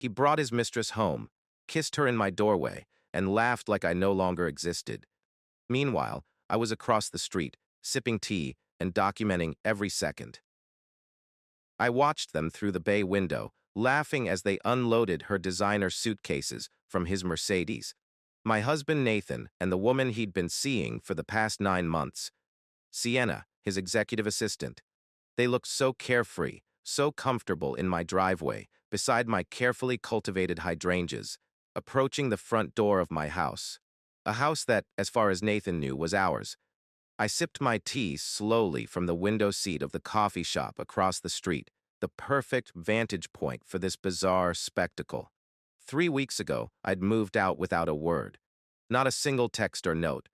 He brought his mistress home, kissed her in my doorway, and laughed like I no longer existed. Meanwhile, I was across the street, sipping tea and documenting every second. I watched them through the bay window, laughing as they unloaded her designer suitcases from his Mercedes. My husband Nathan and the woman he'd been seeing for the past 9 months, Sienna, his executive assistant. They looked so carefree, so comfortable in my driveway, beside my carefully cultivated hydrangeas, approaching the front door of my house. A house that, as far as Nathan knew, was ours. I sipped my tea slowly from the window seat of the coffee shop across the street, the perfect vantage point for this bizarre spectacle. 3 weeks ago, I'd moved out without a word. Not a single text or note.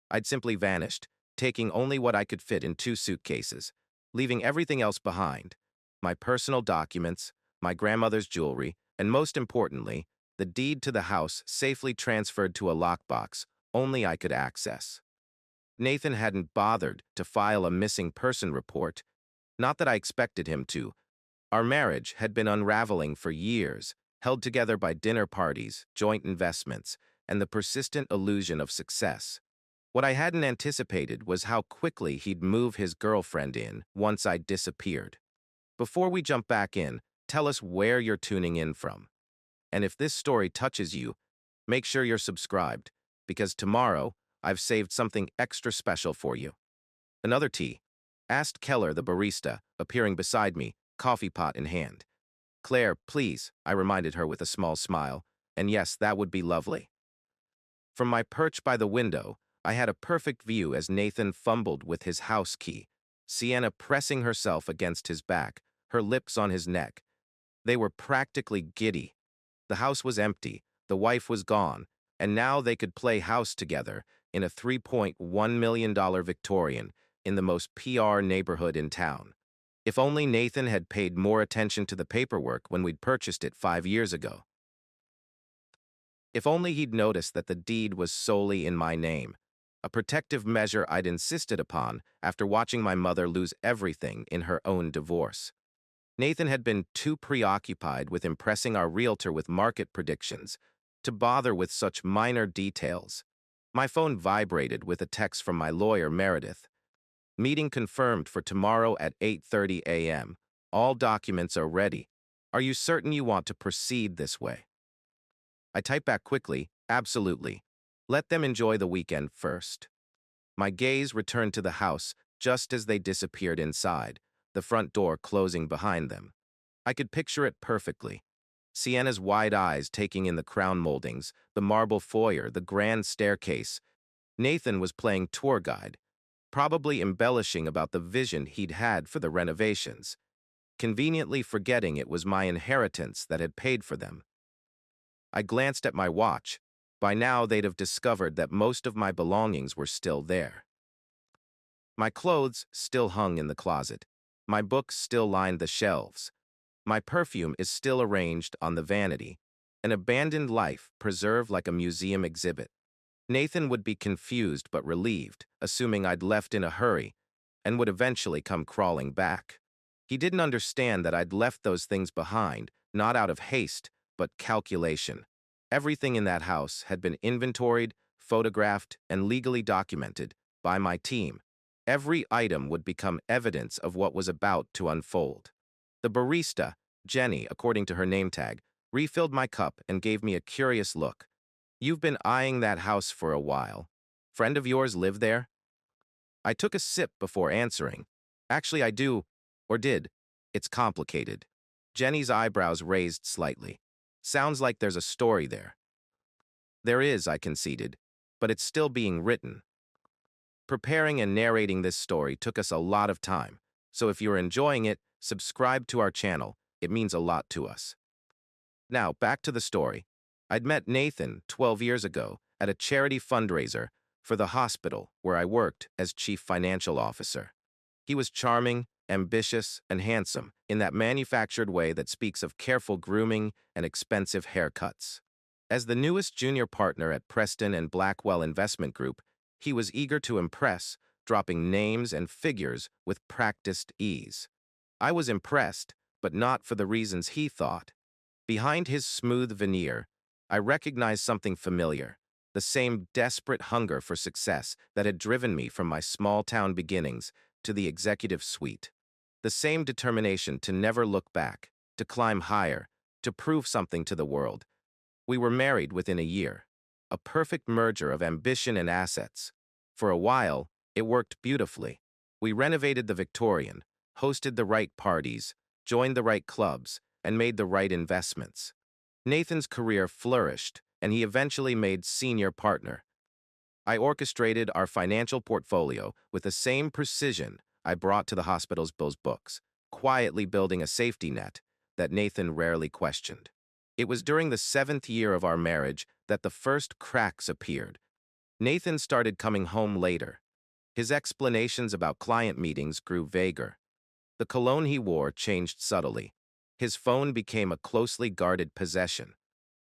I'd simply vanished, taking only what I could fit in 2 suitcases, leaving everything else behind. My personal documents, my grandmother's jewelry, and most importantly, the deed to the house safely transferred to a lockbox only I could access. Nathan hadn't bothered to file a missing person report. Not that I expected him to. Our marriage had been unraveling for years, held together by dinner parties, joint investments, and the persistent illusion of success. What I hadn't anticipated was how quickly he'd move his girlfriend in once I disappeared. Before we jump back in, tell us where you're tuning in from. And if this story touches you, make sure you're subscribed, because tomorrow, I've saved something extra special for you. Another tea? Asked Keller, the barista, appearing beside me, coffee pot in hand. Claire, please, I reminded her with a small smile, and yes, that would be lovely. From my perch by the window, I had a perfect view as Nathan fumbled with his house key, Sienna pressing herself against his back, her lips on his neck. They were practically giddy. The house was empty, the wife was gone, and now they could play house together in a $3.1 million Victorian in the most PR neighborhood in town. If only Nathan had paid more attention to the paperwork when we'd purchased it 5 years ago. If only he'd noticed that the deed was solely in my name, a protective measure I'd insisted upon after watching my mother lose everything in her own divorce. Nathan had been too preoccupied with impressing our realtor with market predictions to bother with such minor details. My phone vibrated with a text from my lawyer, Meredith. Meeting confirmed for tomorrow at 8:30 a.m. All documents are ready. Are you certain you want to proceed this way? I typed back quickly, absolutely. Let them enjoy the weekend first. My gaze returned to the house just as they disappeared inside, the front door closing behind them. I could picture it perfectly. Sienna's wide eyes taking in the crown moldings, the marble foyer, the grand staircase. Nathan was playing tour guide, probably embellishing about the vision he'd had for the renovations, conveniently forgetting it was my inheritance that had paid for them. I glanced at my watch. By now, they'd have discovered that most of my belongings were still there. My clothes still hung in the closet. My books still lined the shelves. My perfume is still arranged on the vanity. An abandoned life preserved like a museum exhibit. Nathan would be confused but relieved, assuming I'd left in a hurry, and would eventually come crawling back. He didn't understand that I'd left those things behind, not out of haste, but calculation. Everything in that house had been inventoried, photographed, and legally documented by my team. Every item would become evidence of what was about to unfold. The barista, Jenny, according to her name tag, refilled my cup and gave me a curious look. You've been eyeing that house for a while. Friend of yours live there? I took a sip before answering. Actually, I do, or did. It's complicated. Jenny's eyebrows raised slightly. Sounds like there's a story there. There is, I conceded, but it's still being written. Preparing and narrating this story took us a lot of time, so if you're enjoying it, subscribe to our channel. It means a lot to us. Now, back to the story. I'd met Nathan 12 years ago at a charity fundraiser for the hospital where I worked as chief financial officer. He was charming, ambitious, and handsome in that manufactured way that speaks of careful grooming and expensive haircuts. As the newest junior partner at Preston and Blackwell Investment Group, he was eager to impress, dropping names and figures with practiced ease. I was impressed, but not for the reasons he thought. Behind his smooth veneer, I recognized something familiar, the same desperate hunger for success that had driven me from my small-town beginnings to the executive suite. The same determination to never look back, to climb higher, to prove something to the world. We were married within a year, a perfect merger of ambition and assets. For a while, it worked beautifully. We renovated the Victorian, hosted the right parties, joined the right clubs, and made the right investments. Nathan's career flourished, and he eventually made senior partner. I orchestrated our financial portfolio with the same precision I brought to the hospital's Bill's books, quietly building a safety net that Nathan rarely questioned. It was during the 7th year of our marriage that the first cracks appeared. Nathan started coming home later. His explanations about client meetings grew vaguer. The cologne he wore changed subtly. His phone became a closely guarded possession.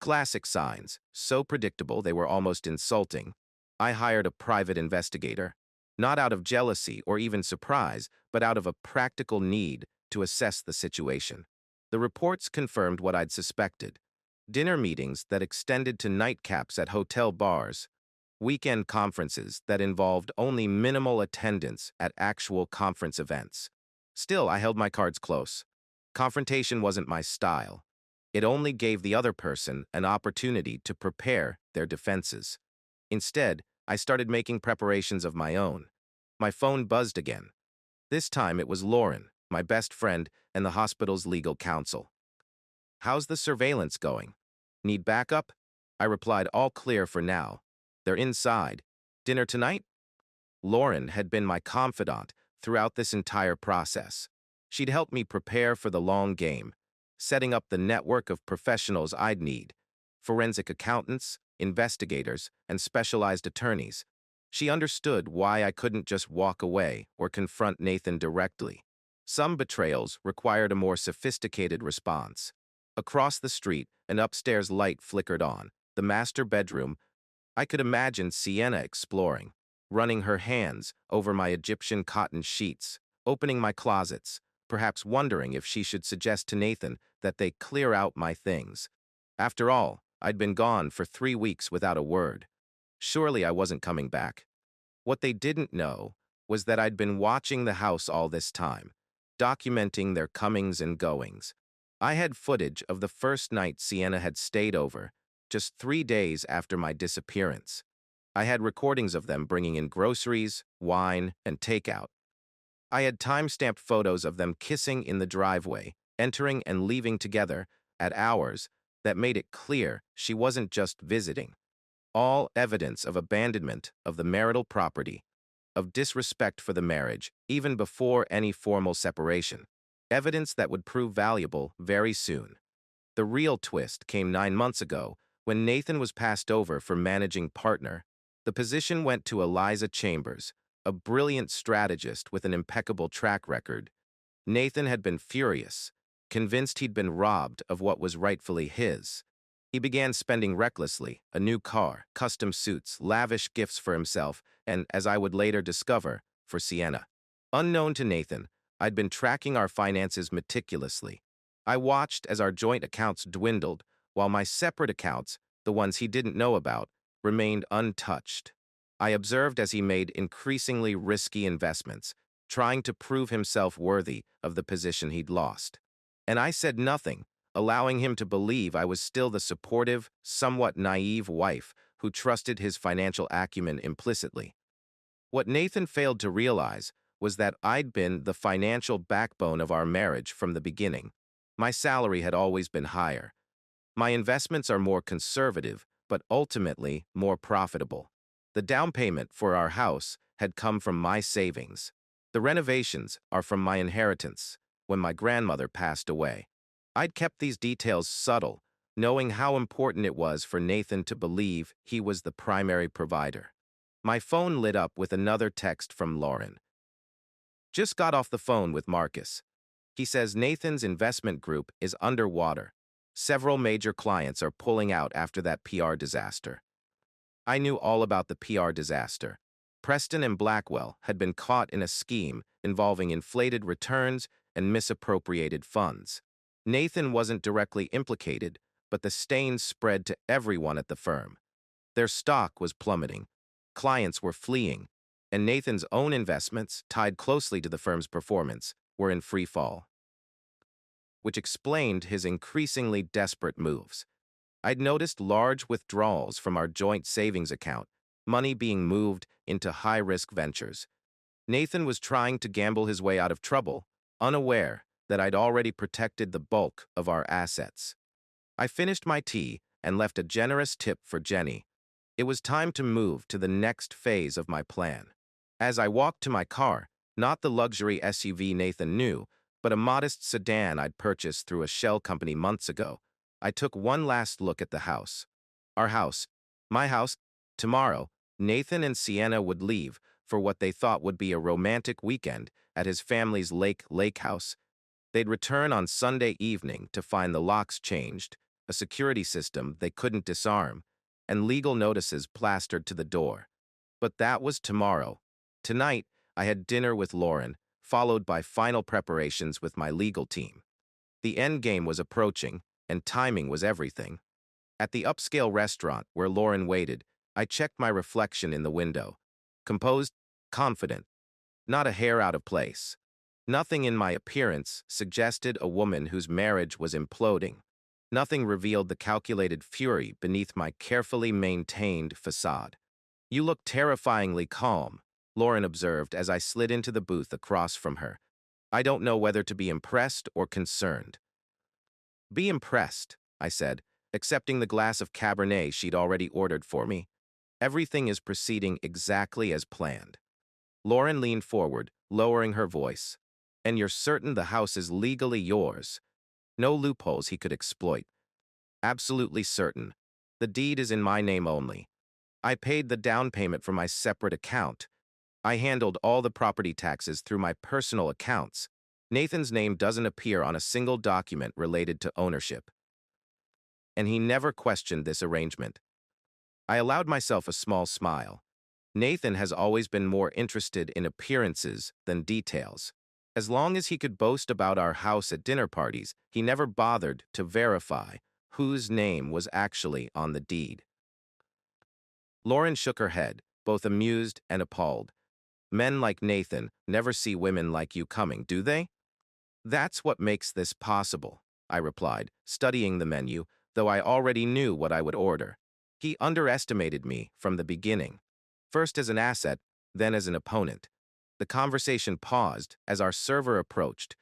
Classic signs, so predictable they were almost insulting. I hired a private investigator, not out of jealousy or even surprise, but out of a practical need to assess the situation. The reports confirmed what I'd suspected. Dinner meetings that extended to nightcaps at hotel bars, weekend conferences that involved only minimal attendance at actual conference events. Still, I held my cards close. Confrontation wasn't my style. It only gave the other person an opportunity to prepare their defenses. Instead, I started making preparations of my own. My phone buzzed again. This time it was Lauren, my best friend and the hospital's legal counsel. "How's the surveillance going? Need backup?" I replied, "All clear for now. They're inside. Dinner tonight?" Lauren had been my confidant throughout this entire process. She'd helped me prepare for the long game, setting up the network of professionals I'd need: forensic accountants, investigators, and specialized attorneys. She understood why I couldn't just walk away or confront Nathan directly. Some betrayals required a more sophisticated response. Across the street, an upstairs light flickered on. The master bedroom. I could imagine Sienna exploring, running her hands over my Egyptian cotton sheets, opening my closets, perhaps wondering if she should suggest to Nathan that they clear out my things. After all, I'd been gone for 3 weeks without a word. Surely I wasn't coming back. What they didn't know was that I'd been watching the house all this time, documenting their comings and goings. I had footage of the first night Sienna had stayed over, just 3 days after my disappearance. I had recordings of them bringing in groceries, wine, and takeout. I had time-stamped photos of them kissing in the driveway, entering and leaving together at hours that made it clear she wasn't just visiting. All evidence of abandonment of the marital property, of disrespect for the marriage, even before any formal separation. Evidence that would prove valuable very soon. The real twist came 9 months ago when Nathan was passed over for managing partner. The position went to Eliza Chambers, a brilliant strategist with an impeccable track record. Nathan had been furious, convinced he'd been robbed of what was rightfully his. He began spending recklessly: a new car, custom suits, lavish gifts for himself, and, as I would later discover, for Sienna. Unknown to Nathan, I'd been tracking our finances meticulously. I watched as our joint accounts dwindled, while my separate accounts, the ones he didn't know about, remained untouched. I observed as he made increasingly risky investments, trying to prove himself worthy of the position he'd lost. And I said nothing, allowing him to believe I was still the supportive, somewhat naive wife who trusted his financial acumen implicitly. What Nathan failed to realize was that I'd been the financial backbone of our marriage from the beginning. My salary had always been higher. My investments are more conservative, but ultimately more profitable. The down payment for our house had come from my savings. The renovations are from my inheritance when my grandmother passed away. I'd kept these details subtle, knowing how important it was for Nathan to believe he was the primary provider. My phone lit up with another text from Lauren. "Just got off the phone with Marcus. He says Nathan's investment group is underwater. Several major clients are pulling out after that PR disaster." I knew all about the PR disaster. Preston and Blackwell had been caught in a scheme involving inflated returns and misappropriated funds. Nathan wasn't directly implicated, but the stains spread to everyone at the firm. Their stock was plummeting, clients were fleeing, and Nathan's own investments, tied closely to the firm's performance, were in free fall, which explained his increasingly desperate moves. I'd noticed large withdrawals from our joint savings account, money being moved into high-risk ventures. Nathan was trying to gamble his way out of trouble, unaware that I'd already protected the bulk of our assets. I finished my tea and left a generous tip for Jenny. It was time to move to the next phase of my plan. As I walked to my car, not the luxury SUV Nathan knew, but a modest sedan I'd purchased through a shell company months ago, I took one last look at the house. Our house, my house. Tomorrow, Nathan and Sienna would leave for what they thought would be a romantic weekend at his family's lake house. They'd return on Sunday evening to find the locks changed, a security system they couldn't disarm, and legal notices plastered to the door. But that was tomorrow. Tonight, I had dinner with Lauren, followed by final preparations with my legal team. The end game was approaching, and timing was everything. At the upscale restaurant where Lauren waited, I checked my reflection in the window. Composed, confident, not a hair out of place. Nothing in my appearance suggested a woman whose marriage was imploding. Nothing revealed the calculated fury beneath my carefully maintained facade. "You look terrifyingly calm," Lauren observed as I slid into the booth across from her. "I don't know whether to be impressed or concerned." "Be impressed," I said, accepting the glass of Cabernet she'd already ordered for me. "Everything is proceeding exactly as planned." Lauren leaned forward, lowering her voice. "And you're certain the house is legally yours? No loopholes he could exploit?" "Absolutely certain. The deed is in my name only. I paid the down payment from my separate account. I handled all the property taxes through my personal accounts. Nathan's name doesn't appear on a single document related to ownership. And he never questioned this arrangement." I allowed myself a small smile. Nathan has always been more interested in appearances than details. As long as he could boast about our house at dinner parties, he never bothered to verify whose name was actually on the deed. Lauren shook her head, both amused and appalled. "Men like Nathan never see women like you coming, do they?" "That's what makes this possible," I replied, studying the menu, though I already knew what I would order. He underestimated me from the beginning, first as an asset, then as an opponent. The conversation paused as our server approached.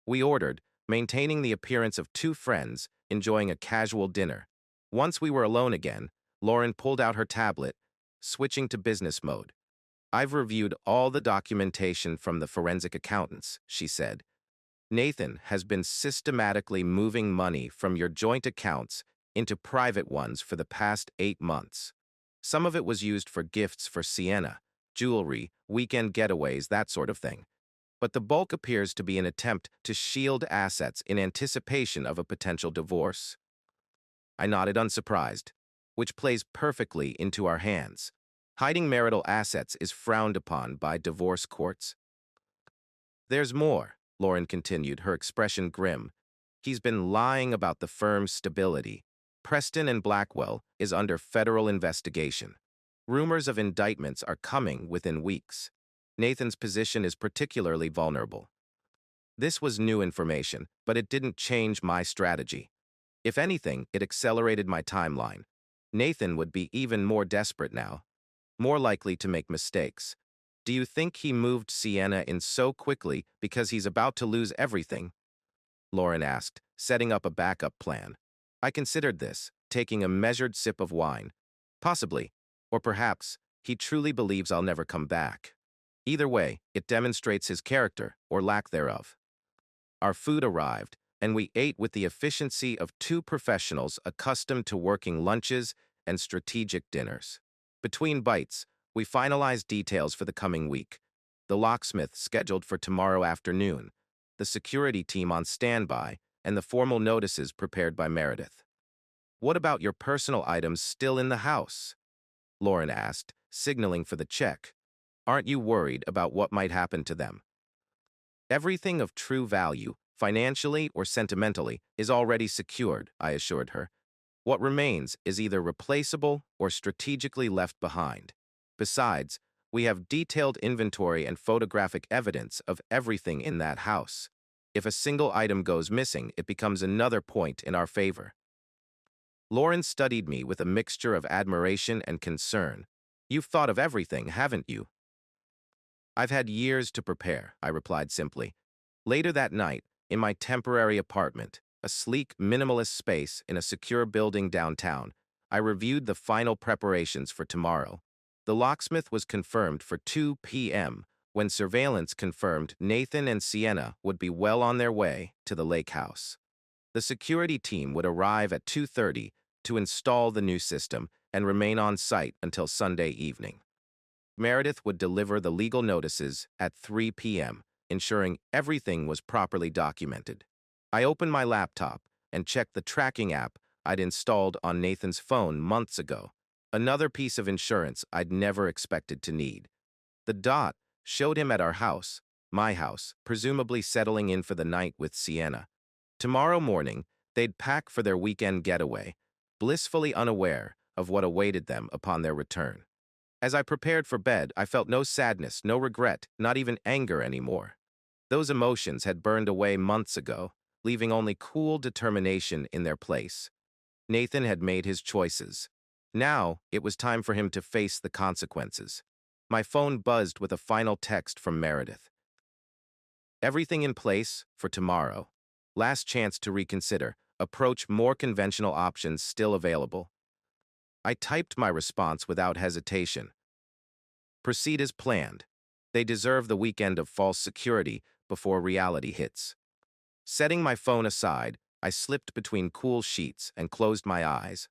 We ordered, maintaining the appearance of two friends enjoying a casual dinner. Once we were alone again, Lauren pulled out her tablet, switching to business mode. "I've reviewed all the documentation from the forensic accountants," she said. "Nathan has been systematically moving money from your joint accounts into private ones for the past 8 months. Some of it was used for gifts for Sienna, jewelry, weekend getaways, that sort of thing. But the bulk appears to be an attempt to shield assets in anticipation of a potential divorce." I nodded unsurprised, which plays perfectly into our hands. Hiding marital assets is frowned upon by divorce courts. "There's more," Lauren continued, her expression grim. "He's been lying about the firm's stability. Preston and Blackwell is under federal investigation. Rumors of indictments are coming within weeks. Nathan's position is particularly vulnerable." This was new information, but it didn't change my strategy. If anything, it accelerated my timeline. Nathan would be even more desperate now, more likely to make mistakes. "Do you think he moved Sienna in so quickly because he's about to lose everything?" Lauren asked, setting up a backup plan. I considered this, taking a measured sip of wine. "Possibly. Or perhaps he truly believes I'll never come back. Either way, it demonstrates his character, or lack thereof." Our food arrived, and we ate with the efficiency of two professionals accustomed to working lunches and strategic dinners. Between bites, we finalized details for the coming week. The locksmith scheduled for tomorrow afternoon, the security team on standby, and the formal notices prepared by Meredith. "What about your personal items still in the house?" Lauren asked, signaling for the check. "Aren't you worried about what might happen to them?" "Everything of true value financially or sentimentally, is already secured, I assured her. What remains is either replaceable or strategically left behind. Besides, we have detailed inventory and photographic evidence of everything in that house. If a single item goes missing, it becomes another point in our favor. Lauren studied me with a mixture of admiration and concern. You've thought of everything, haven't you? I've had years to prepare, I replied simply. Later that night, in my temporary apartment, a sleek, minimalist space in a secure building downtown, I reviewed the final preparations for tomorrow. The locksmith was confirmed for 2 p.m., when surveillance confirmed Nathan and Sienna would be well on their way to the lake house. The security team would arrive at 2:30 to install the new system and remain on site until Sunday evening. Meredith would deliver the legal notices at 3 p.m., ensuring everything was properly documented. I opened my laptop and checked the tracking app I'd installed on Nathan's phone months ago, another piece of insurance I'd never expected to need. The dot showed him at our house, my house, presumably settling in for the night with Sienna. Tomorrow morning, they'd pack for their weekend getaway, blissfully unaware of what awaited them upon their return. As I prepared for bed, I felt no sadness, no regret, not even anger anymore. Those emotions had burned away months ago, leaving only cool determination in their place. Nathan had made his choices. Now, it was time for him to face the consequences. My phone buzzed with a final text from Meredith. Everything in place for tomorrow. Last chance to reconsider. Approach more conventional options still available. I typed my response without hesitation. Proceed as planned. They deserve the weekend of false security before reality hits. Setting my phone aside, I slipped between cool sheets and closed my eyes.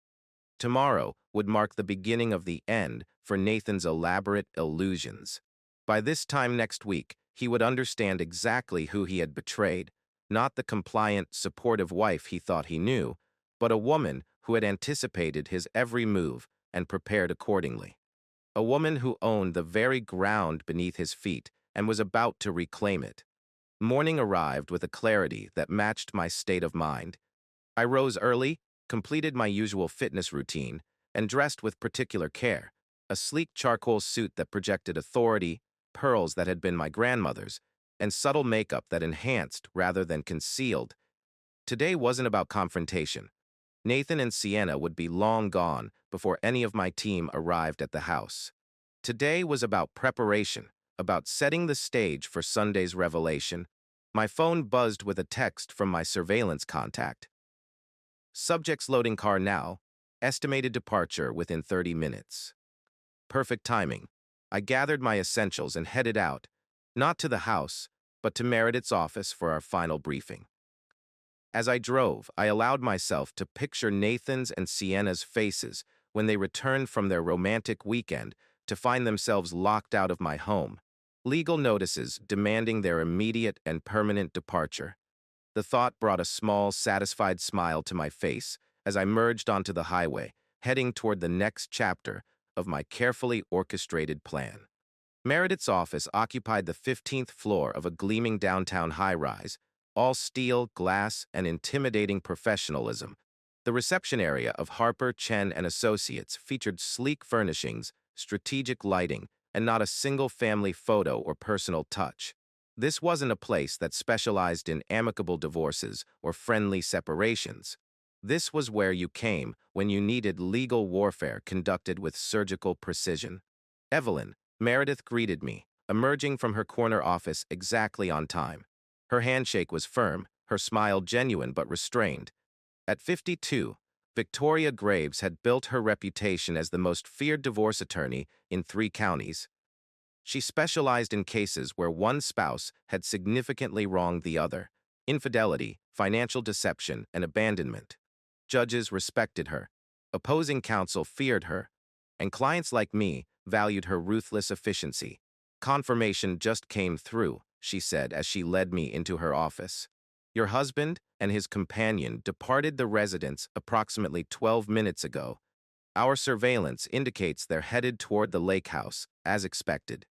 Tomorrow would mark the beginning of the end for Nathan's elaborate illusions. By this time next week, he would understand exactly who he had betrayed, not the compliant, supportive wife he thought he knew, but a woman who had anticipated his every move and prepared accordingly. A woman who owned the very ground beneath his feet and was about to reclaim it. Morning arrived with a clarity that matched my state of mind. I rose early, completed my usual fitness routine, and dressed with particular care, a sleek charcoal suit that projected authority, pearls that had been my grandmother's, and subtle makeup that enhanced rather than concealed. Today wasn't about confrontation. Nathan and Sienna would be long gone before any of my team arrived at the house. Today was about preparation, about setting the stage for Sunday's revelation. My phone buzzed with a text from my surveillance contact. Subjects loading car now. Estimated departure within 30 minutes. Perfect timing. I gathered my essentials and headed out, not to the house, but to Meredith's office for our final briefing. As I drove, I allowed myself to picture Nathan's and Sienna's faces when they returned from their romantic weekend to find themselves locked out of my home, legal notices demanding their immediate and permanent departure. The thought brought a small, satisfied smile to my face as I merged onto the highway, heading toward the next chapter of my carefully orchestrated plan. Meredith's office occupied the 15th floor of a gleaming downtown high-rise, all steel, glass, and intimidating professionalism. The reception area of Harper, Chen and Associates featured sleek furnishings, strategic lighting, and not a single family photo or personal touch. This wasn't a place that specialized in amicable divorces or friendly separations. This was where you came when you needed legal warfare conducted with surgical precision. Evelyn, Meredith greeted me, emerging from her corner office exactly on time. Her handshake was firm, her smile genuine but restrained. At 52, Victoria Graves had built her reputation as the most feared divorce attorney in 3 counties. She specialized in cases where one spouse had significantly wronged the other: infidelity, financial deception, and abandonment. Judges respected her, opposing counsel feared her, and clients like me valued her ruthless efficiency. Confirmation just came through, she said as she led me into her office. Your husband and his companion departed the residence approximately 12 minutes ago. Our surveillance indicates they're headed toward the lake house, as expected.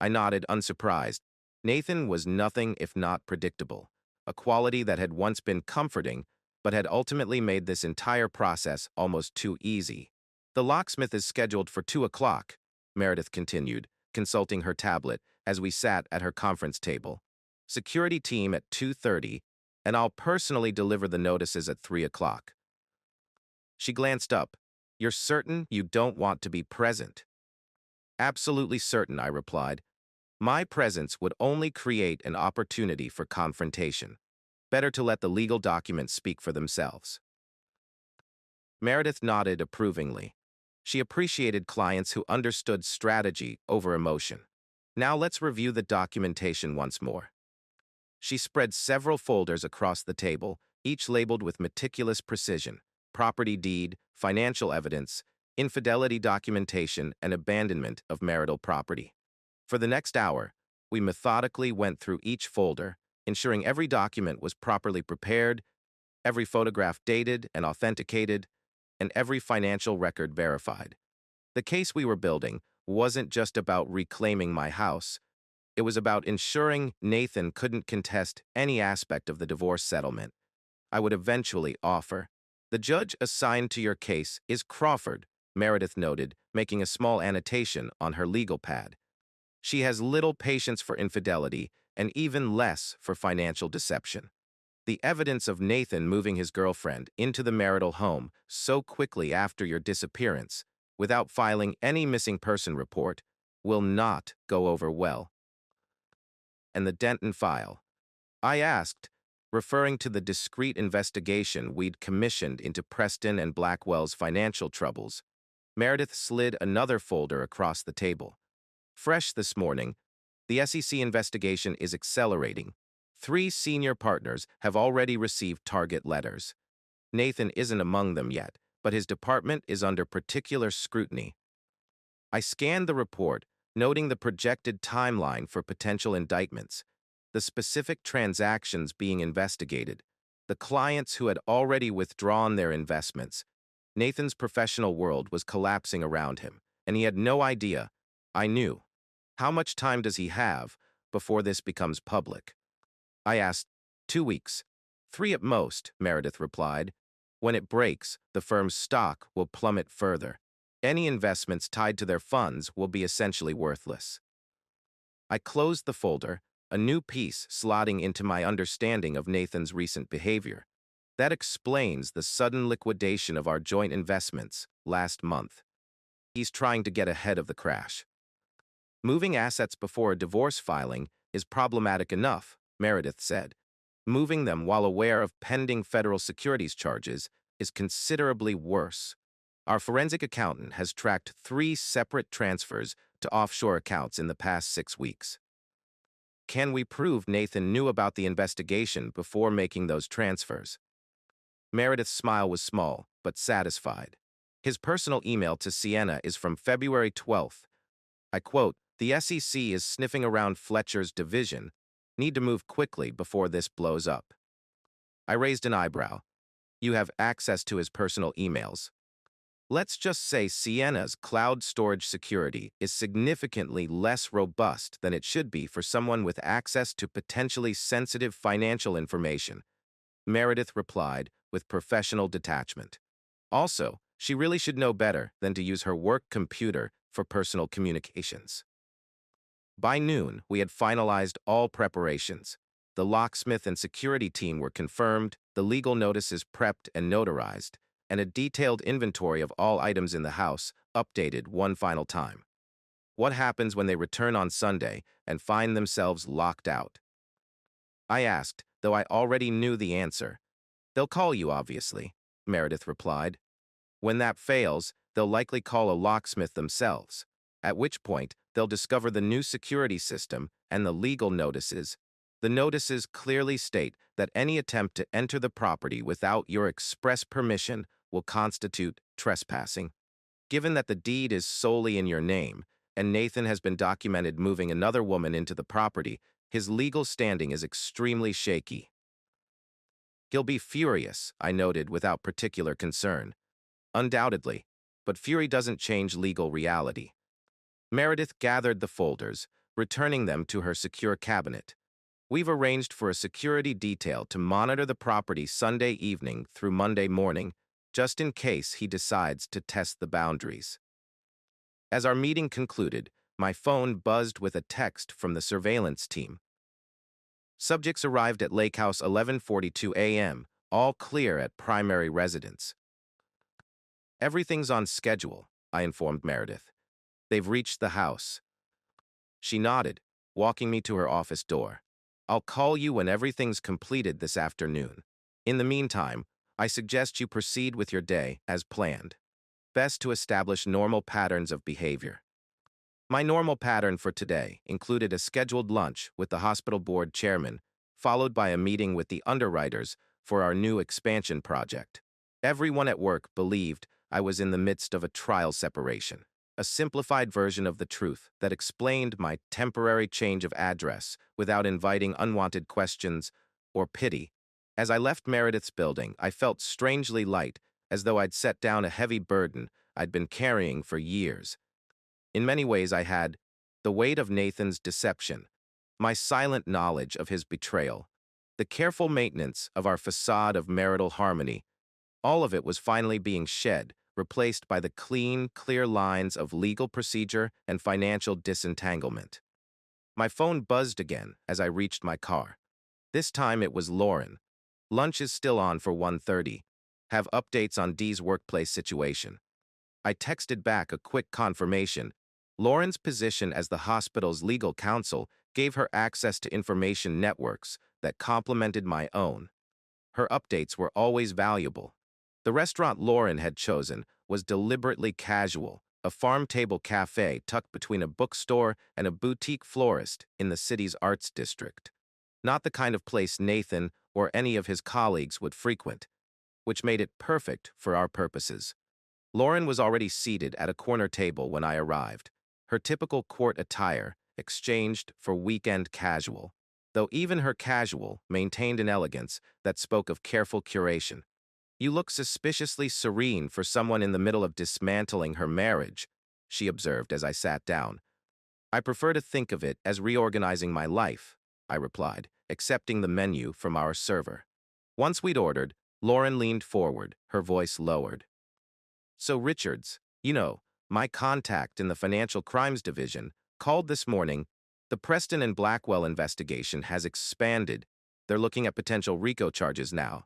I nodded, unsurprised. Nathan was nothing if not predictable. a quality that had once been comforting, but had ultimately made this entire process almost too easy. The locksmith is scheduled for 2 o'clock, Meredith continued, consulting her tablet as we sat at her conference table. Security team at 2:30, and I'll personally deliver the notices at 3 o'clock. She glanced up. You're certain you don't want to be present? Absolutely certain, I replied. My presence would only create an opportunity for confrontation. Better to let the legal documents speak for themselves. Meredith nodded approvingly. She appreciated clients who understood strategy over emotion. Now let's review the documentation once more. She spread several folders across the table, each labeled with meticulous precision: property deed, financial evidence, infidelity documentation, and abandonment of marital property. For the next hour, we methodically went through each folder, ensuring every document was properly prepared, every photograph dated and authenticated, and every financial record verified. The case we were building wasn't just about reclaiming my house. It was about ensuring Nathan couldn't contest any aspect of the divorce settlement I would eventually offer. The judge assigned to your case is Crawford, Meredith noted, making a small annotation on her legal pad. She has little patience for infidelity and even less for financial deception. The evidence of Nathan moving his girlfriend into the marital home so quickly after your disappearance, without filing any missing person report, will not go over well. And the Denton file? I asked, referring to the discreet investigation we'd commissioned into Preston and Blackwell's financial troubles. Meredith slid another folder across the table. Fresh this morning, the SEC investigation is accelerating. 3 senior partners have already received target letters. Nathan isn't among them yet, but his department is under particular scrutiny. I scanned the report, noting the projected timeline for potential indictments, the specific transactions being investigated, the clients who had already withdrawn their investments. Nathan's professional world was collapsing around him, and he had no idea. I knew. How much time does he have before this becomes public? I asked. 2 weeks. 3 at most, Meredith replied. When it breaks, the firm's stock will plummet further. Any investments tied to their funds will be essentially worthless. I closed the folder, a new piece slotting into my understanding of Nathan's recent behavior. That explains the sudden liquidation of our joint investments last month. He's trying to get ahead of the crash. Moving assets before a divorce filing is problematic enough, Meredith said. Moving them while aware of pending federal securities charges is considerably worse. Our forensic accountant has tracked 3 separate transfers to offshore accounts in the past 6 weeks. Can we prove Nathan knew about the investigation before making those transfers? Meredith's smile was small, but satisfied. His personal email to Sienna is from February 12th. I quote, "The SEC is sniffing around Fletcher's division. Need to move quickly before this blows up." I raised an eyebrow. You have access to his personal emails. Let's just say Sienna's cloud storage security is significantly less robust than it should be for someone with access to potentially sensitive financial information, Meredith replied with professional detachment. Also, she really should know better than to use her work computer for personal communications. By noon, we had finalized all preparations. The locksmith and security team were confirmed, the legal notices prepped and notarized, and a detailed inventory of all items in the house updated one final time. What happens when they return on Sunday and find themselves locked out? I asked, though I already knew the answer. They'll call you, obviously, Meredith replied. When that fails, they'll likely call a locksmith themselves, at which point they'll discover the new security system and the legal notices. The notices clearly state that any attempt to enter the property without your express permission will constitute trespassing. Given that the deed is solely in your name, and Nathan has been documented moving another woman into the property, his legal standing is extremely shaky. He'll be furious, I noted without particular concern. Undoubtedly, but fury doesn't change legal reality. Meredith gathered the folders, returning them to her secure cabinet. We've arranged for a security detail to monitor the property Sunday evening through Monday morning, just in case he decides to test the boundaries. As our meeting concluded, my phone buzzed with a text from the surveillance team. Subjects arrived at Lake House 11:42 a.m., all clear at primary residence. Everything's on schedule, I informed Meredith. They've reached the house. She nodded, walking me to her office door. I'll call you when everything's completed this afternoon. In the meantime, I suggest you proceed with your day as planned. Best to establish normal patterns of behavior. My normal pattern for today included a scheduled lunch with the hospital board chairman, followed by a meeting with the underwriters for our new expansion project. Everyone at work believed I was in the midst of a trial separation, a simplified version of the truth that explained my temporary change of address without inviting unwanted questions or pity. As I left Meredith's building, I felt strangely light, as though I'd set down a heavy burden I'd been carrying for years. In many ways, I had the weight of Nathan's deception, my silent knowledge of his betrayal, the careful maintenance of our facade of marital harmony. All of it was finally being shed, replaced by the clean, clear lines of legal procedure and financial disentanglement. My phone buzzed again as I reached my car. This time it was Lauren. Lunch is still on for 1:30. Have updates on Dee's workplace situation. I texted back a quick confirmation. Lauren's position as the hospital's legal counsel gave her access to information networks that complemented my own. Her updates were always valuable. The restaurant Lauren had chosen was deliberately casual, a farm-table cafe tucked between a bookstore and a boutique florist in the city's arts district. Not the kind of place Nathan or any of his colleagues would frequent, which made it perfect for our purposes. Lauren was already seated at a corner table when I arrived, her typical court attire exchanged for weekend casual, though even her casual maintained an elegance that spoke of careful curation. You look suspiciously serene for someone in the middle of dismantling her marriage, she observed as I sat down. I prefer to think of it as reorganizing my life, I replied, accepting the menu from our server. Once we'd ordered, Lauren leaned forward, her voice lowered. So Richards, my contact in the Financial Crimes Division, called this morning. The Preston and Blackwell investigation has expanded. They're looking at potential RICO charges now.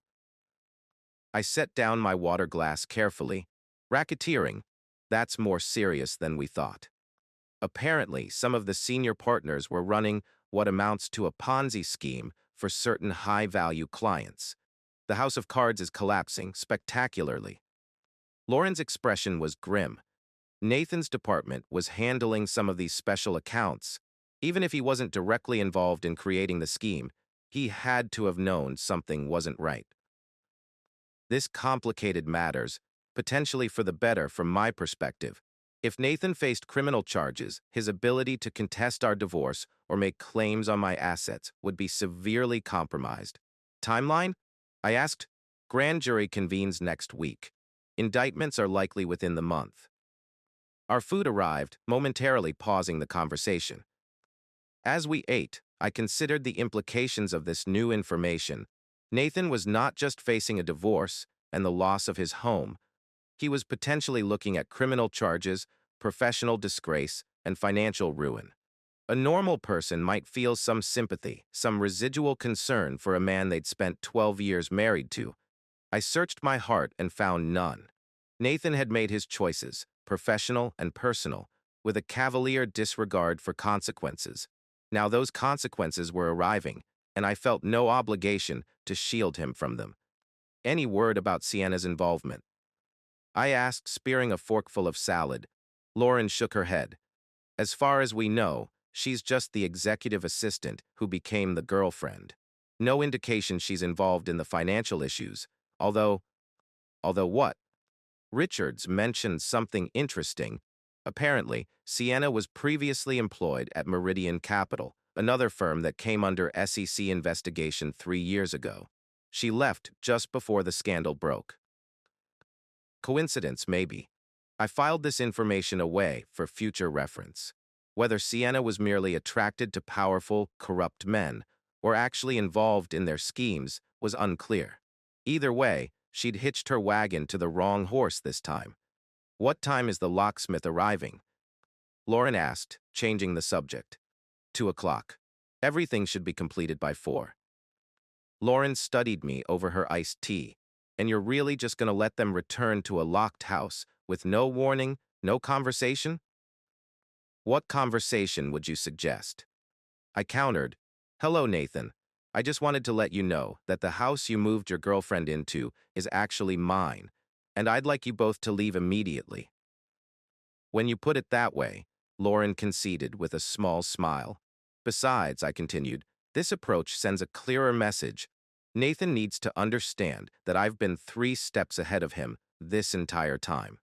I set down my water glass carefully. Racketeering, that's more serious than we thought. Apparently, some of the senior partners were running what amounts to a Ponzi scheme for certain high-value clients. The house of cards is collapsing spectacularly. Lauren's expression was grim. Nathan's department was handling some of these special accounts. Even if he wasn't directly involved in creating the scheme, he had to have known something wasn't right. This complicated matters, potentially for the better from my perspective. If Nathan faced criminal charges, his ability to contest our divorce or make claims on my assets would be severely compromised. Timeline? I asked. Grand jury convenes next week. Indictments are likely within the month. Our food arrived, momentarily pausing the conversation. As we ate, I considered the implications of this new information. Nathan was not just facing a divorce and the loss of his home. He was potentially looking at criminal charges, professional disgrace, and financial ruin. A normal person might feel some sympathy, some residual concern for a man they'd spent 12 years married to. I searched my heart and found none. Nathan had made his choices, professional and personal, with a cavalier disregard for consequences. Now those consequences were arriving, and I felt no obligation to shield him from them. Any word about Sienna's involvement? I asked, spearing a forkful of salad. Lauren shook her head. As far as we know, she's just the executive assistant who became the girlfriend. No indication she's involved in the financial issues, although what? Richards mentioned something interesting. Apparently, Sienna was previously employed at Meridian Capital, another firm that came under SEC investigation 3 years ago. She left just before the scandal broke. Coincidence, maybe. I filed this information away for future reference. Whether Sienna was merely attracted to powerful, corrupt men, or actually involved in their schemes was unclear. Either way, she'd hitched her wagon to the wrong horse this time. "What time is the locksmith arriving?" Lauren asked, changing the subject. 2 o'clock. Everything should be completed by 4. Lauren studied me over her iced tea. "And you're really just gonna let them return to a locked house with no warning, no conversation?" "What conversation would you suggest?" I countered, "Hello, Nathan. I just wanted to let you know that the house you moved your girlfriend into is actually mine, and I'd like you both to leave immediately." "When you put it that way," Lauren conceded with a small smile. "Besides," I continued, "this approach sends a clearer message. Nathan needs to understand that I've been 3 steps ahead of him this entire time.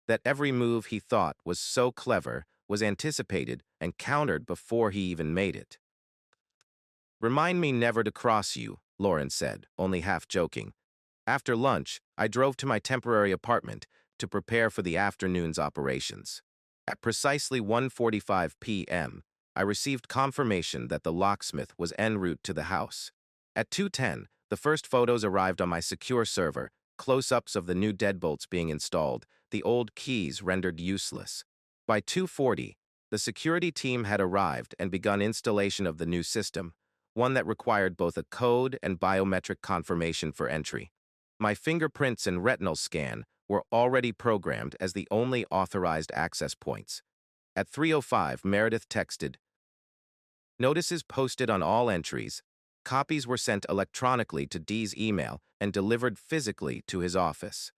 That every move he thought was so clever was anticipated and countered before he even made it." "Remind me never to cross you," Lauren said, only half joking. After lunch, I drove to my temporary apartment to prepare for the afternoon's operations. At precisely 1:45 p.m., I received confirmation that the locksmith was en route to the house. At 2:10, the first photos arrived on my secure server, close-ups of the new deadbolts being installed, the old keys rendered useless. By 2:40, the security team had arrived and begun installation of the new system, one that required both a code and biometric confirmation for entry. My fingerprints and retinal scan were already programmed as the only authorized access points. At 3:05, Meredith texted, "Notices posted on all entries. Copies were sent electronically to Dee's email and delivered physically to his office.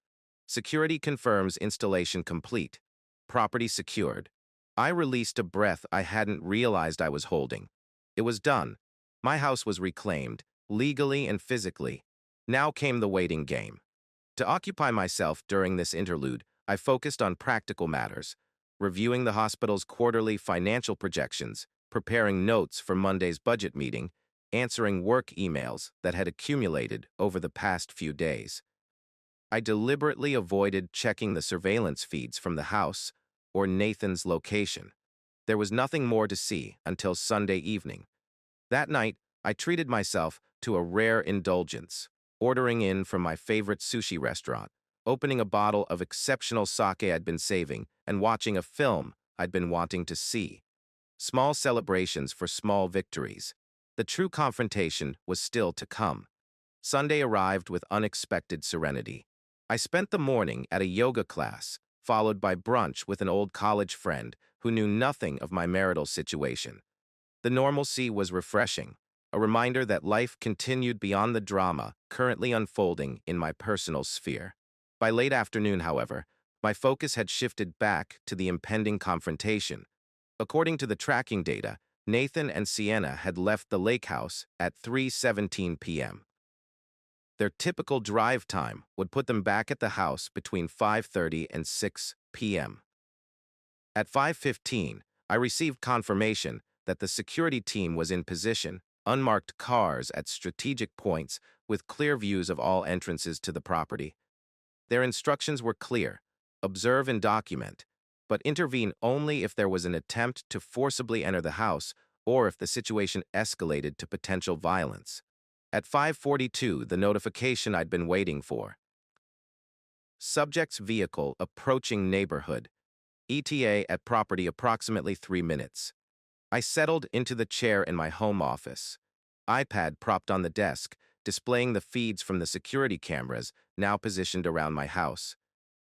Security confirms installation complete. Property secured." I released a breath I hadn't realized I was holding. It was done. My house was reclaimed, legally and physically. Now came the waiting game. To occupy myself during this interlude, I focused on practical matters, reviewing the hospital's quarterly financial projections, preparing notes for Monday's budget meeting, answering work emails that had accumulated over the past few days. I deliberately avoided checking the surveillance feeds from the house or Nathan's location. There was nothing more to see until Sunday evening. That night, I treated myself to a rare indulgence, ordering in from my favorite sushi restaurant, opening a bottle of exceptional sake I'd been saving, and watching a film I'd been wanting to see. Small celebrations for small victories. The true confrontation was still to come. Sunday arrived with unexpected serenity. I spent the morning at a yoga class, followed by brunch with an old college friend who knew nothing of my marital situation. The normalcy was refreshing, a reminder that life continued beyond the drama currently unfolding in my personal sphere. By late afternoon, however, my focus had shifted back to the impending confrontation. According to the tracking data, Nathan and Sienna had left the lake house at 3:17 p.m. Their typical drive time would put them back at the house between 5:30 and 6 p.m. At 5:15, I received confirmation that the security team was in position, unmarked cars at strategic points with clear views of all entrances to the property. Their instructions were clear: observe and document, but intervene only if there was an attempt to forcibly enter the house or if the situation escalated to potential violence. At 5:42, the notification I'd been waiting for. Subject's vehicle approaching neighborhood. ETA at property approximately 3 minutes. I settled into the chair in my home office. iPad propped on the desk, displaying the feeds from the security cameras now positioned around my house.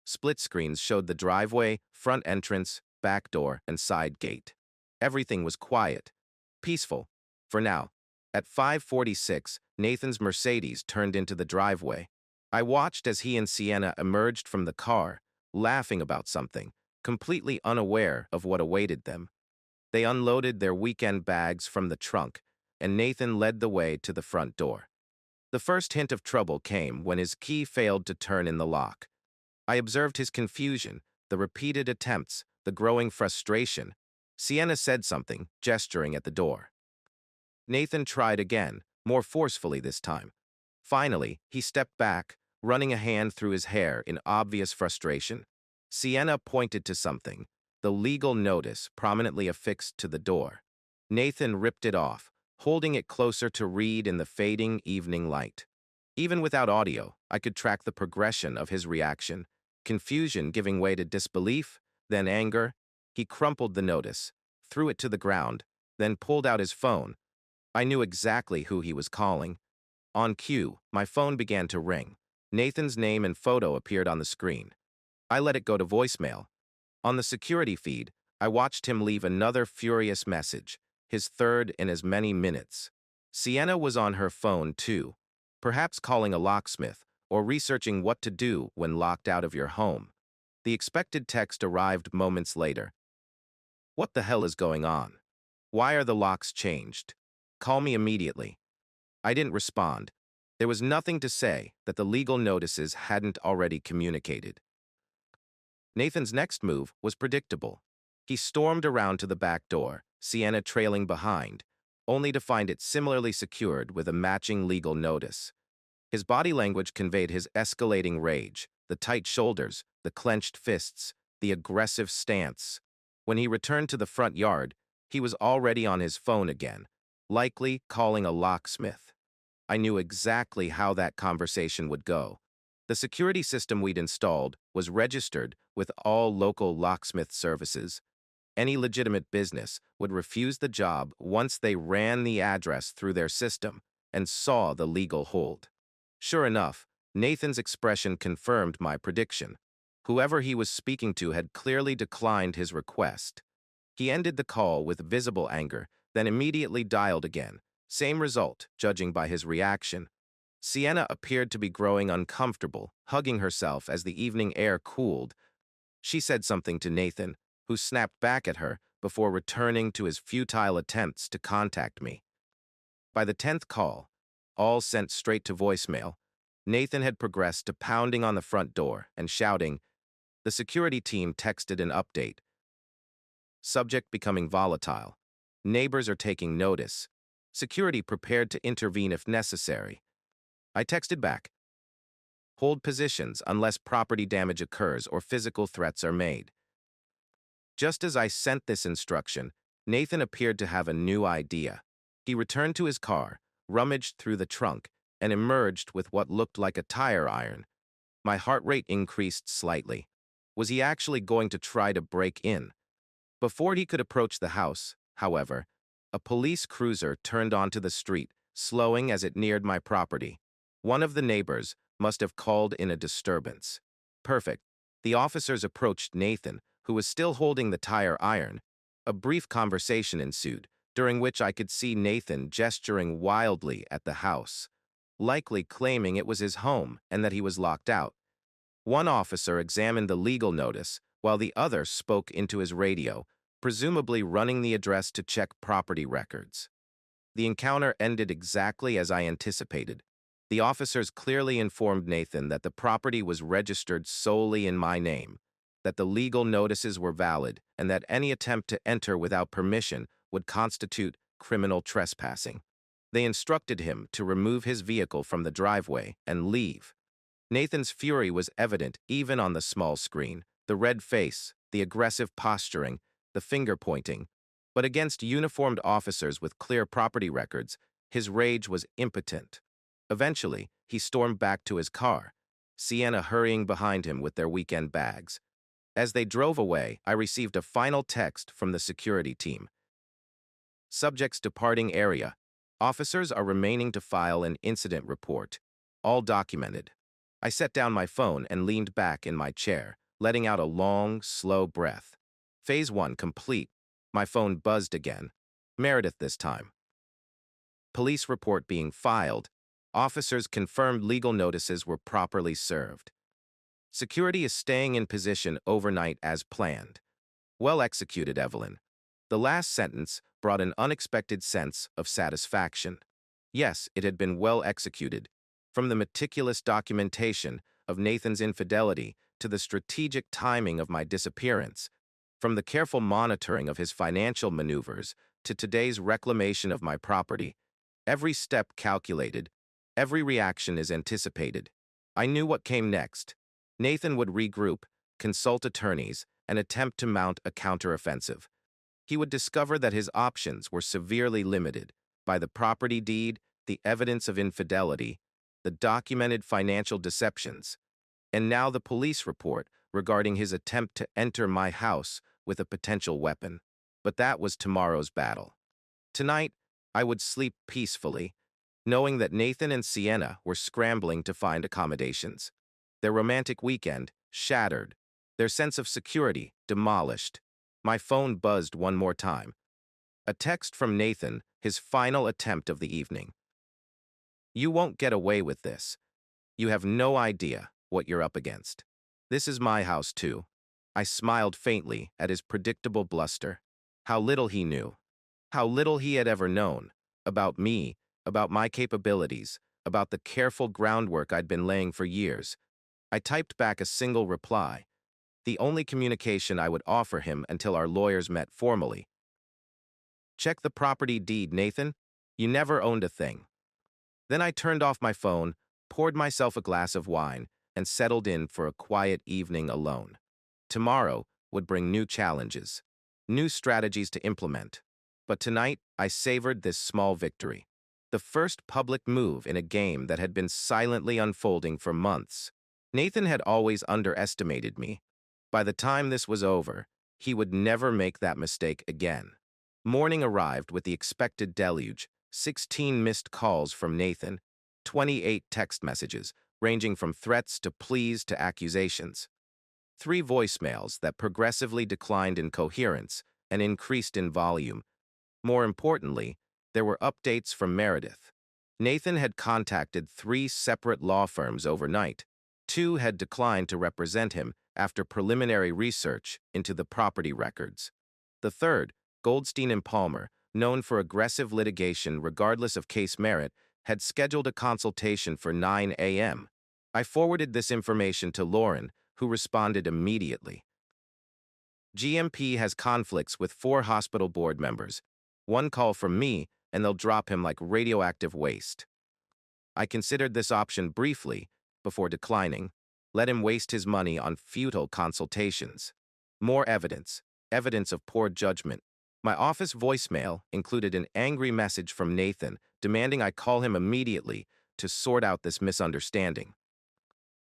Split screens showed the driveway, front entrance, back door, and side gate. Everything was quiet, peaceful, for now. At 5:46, Nathan's Mercedes turned into the driveway. I watched as he and Sienna emerged from the car, laughing about something, completely unaware of what awaited them. They unloaded their weekend bags from the trunk, and Nathan led the way to the front door. The first hint of trouble came when his key failed to turn in the lock. I observed his confusion, the repeated attempts, the growing frustration. Sienna said something, gesturing at the door. Nathan tried again, more forcefully this time. Finally, he stepped back, running a hand through his hair in obvious frustration. Sienna pointed to something, the legal notice prominently affixed to the door. Nathan ripped it off, holding it closer to read in the fading evening light. Even without audio, I could track the progression of his reaction, confusion giving way to disbelief, then anger. He crumpled the notice, threw it to the ground, then pulled out his phone. I knew exactly who he was calling. On cue, my phone began to ring. Nathan's name and photo appeared on the screen. I let it go to voicemail. On the security feed, I watched him leave another furious message, his third in as many minutes. Sienna was on her phone too, perhaps calling a locksmith or researching what to do when locked out of your home. The expected text arrived moments later. What the hell is going on? Why are the locks changed? Call me immediately. I didn't respond. There was nothing to say that the legal notices hadn't already communicated. Nathan's next move was predictable. He stormed around to the back door, Sienna trailing behind, only to find it similarly secured with a matching legal notice. His body language conveyed his escalating rage, the tight shoulders, the clenched fists, the aggressive stance. When he returned to the front yard, he was already on his phone again, likely calling a locksmith. I knew exactly how that conversation would go. The security system we'd installed was registered with all local locksmith services. Any legitimate business would refuse the job once they ran the address through their system and saw the legal hold. Sure enough, Nathan's expression confirmed my prediction. Whoever he was speaking to had clearly declined his request. He ended the call with visible anger, then immediately dialed again. Same result, judging by his reaction. Sienna appeared to be growing uncomfortable, hugging herself as the evening air cooled. She said something to Nathan, who snapped back at her before returning to his futile attempts to contact me. By the 10th call, all sent straight to voicemail, Nathan had progressed to pounding on the front door and shouting. The security team texted an update. Subject becoming volatile. Neighbors are taking notice. Security prepared to intervene if necessary. I texted back. Hold positions unless property damage occurs or physical threats are made. Just as I sent this instruction, Nathan appeared to have a new idea. He returned to his car, rummaged through the trunk, and emerged with what looked like a tire iron. My heart rate increased slightly. Was he actually going to try to break in? Before he could approach the house, however, a police cruiser turned onto the street, slowing as it neared my property. One of the neighbors must have called in a disturbance. Perfect. The officers approached Nathan, who was still holding the tire iron. A brief conversation ensued, during which I could see Nathan gesturing wildly at the house, likely claiming it was his home and that he was locked out. One officer examined the legal notice, while the other spoke into his radio, presumably running the address to check property records. The encounter ended exactly as I anticipated. The officers clearly informed Nathan that the property was registered solely in my name, that the legal notices were valid, and that any attempt to enter without permission would constitute criminal trespassing. They instructed him to remove his vehicle from the driveway and leave. Nathan's fury was evident even on the small screen, the red face, the aggressive posturing, the finger-pointing. But against uniformed officers with clear property records, his rage was impotent. Eventually, he stormed back to his car, Sienna hurrying behind him with their weekend bags. As they drove away, I received a final text from the security team. Subjects departing area. Officers are remaining to file an incident report. All documented. I set down my phone and leaned back in my chair, letting out a long, slow breath. Phase 1 complete. My phone buzzed again. Meredith this time. Police report being filed. Officers confirmed legal notices were properly served. Security is staying in position overnight as planned. Well executed, Evelyn. The last sentence brought an unexpected sense of satisfaction. Yes, it had been well executed. From the meticulous documentation of Nathan's infidelity to the strategic timing of my disappearance, from the careful monitoring of his financial maneuvers to today's reclamation of my property, every step calculated, every reaction is anticipated. I knew what came next. Nathan would regroup, consult attorneys, and attempt to mount a counteroffensive. He would discover that his options were severely limited. by the property deed, the evidence of infidelity, the documented financial deceptions, and now the police report regarding his attempt to enter my house with a potential weapon. But that was tomorrow's battle. Tonight, I would sleep peacefully, knowing that Nathan and Sienna were scrambling to find accommodations. Their romantic weekend shattered, their sense of security demolished. My phone buzzed one more time. A text from Nathan, his final attempt of the evening. "You won't get away with this. You have no idea what you're up against. This is my house, too." I smiled faintly at his predictable bluster. How little he knew. How little he had ever known. About me, about my capabilities, about the careful groundwork I'd been laying for years. I typed back a single reply, the only communication I would offer him until our lawyers met formally. "Check the property deed, Nathan. You never owned a thing." Then I turned off my phone, poured myself a glass of wine, and settled in for a quiet evening alone. Tomorrow would bring new challenges, new strategies to implement. But tonight, I savored this small victory. The first public move in a game that had been silently unfolding for months. Nathan had always underestimated me. By the time this was over, he would never make that mistake again. Morning arrived with the expected deluge, 16 missed calls from Nathan, 28 text messages, ranging from threats to pleas to accusations. 3 voicemails that progressively declined in coherence and increased in volume. More importantly, there were updates from Meredith. Nathan had contacted 3 separate law firms overnight. 2 had declined to represent him after preliminary research into the property records. The third, Goldstein and Palmer, known for aggressive litigation regardless of case merit, had scheduled a consultation for 9 a.m. I forwarded this information to Lauren, who responded immediately. "GMP has conflicts with 4 hospital board members. 1 call from me, and they'll drop him like radioactive waste." I considered this option briefly before declining. Let him waste his money on futile consultations. More evidence, evidence of poor judgment. My office voicemail included an angry message from Nathan demanding I call him immediately to sort out this misunderstanding.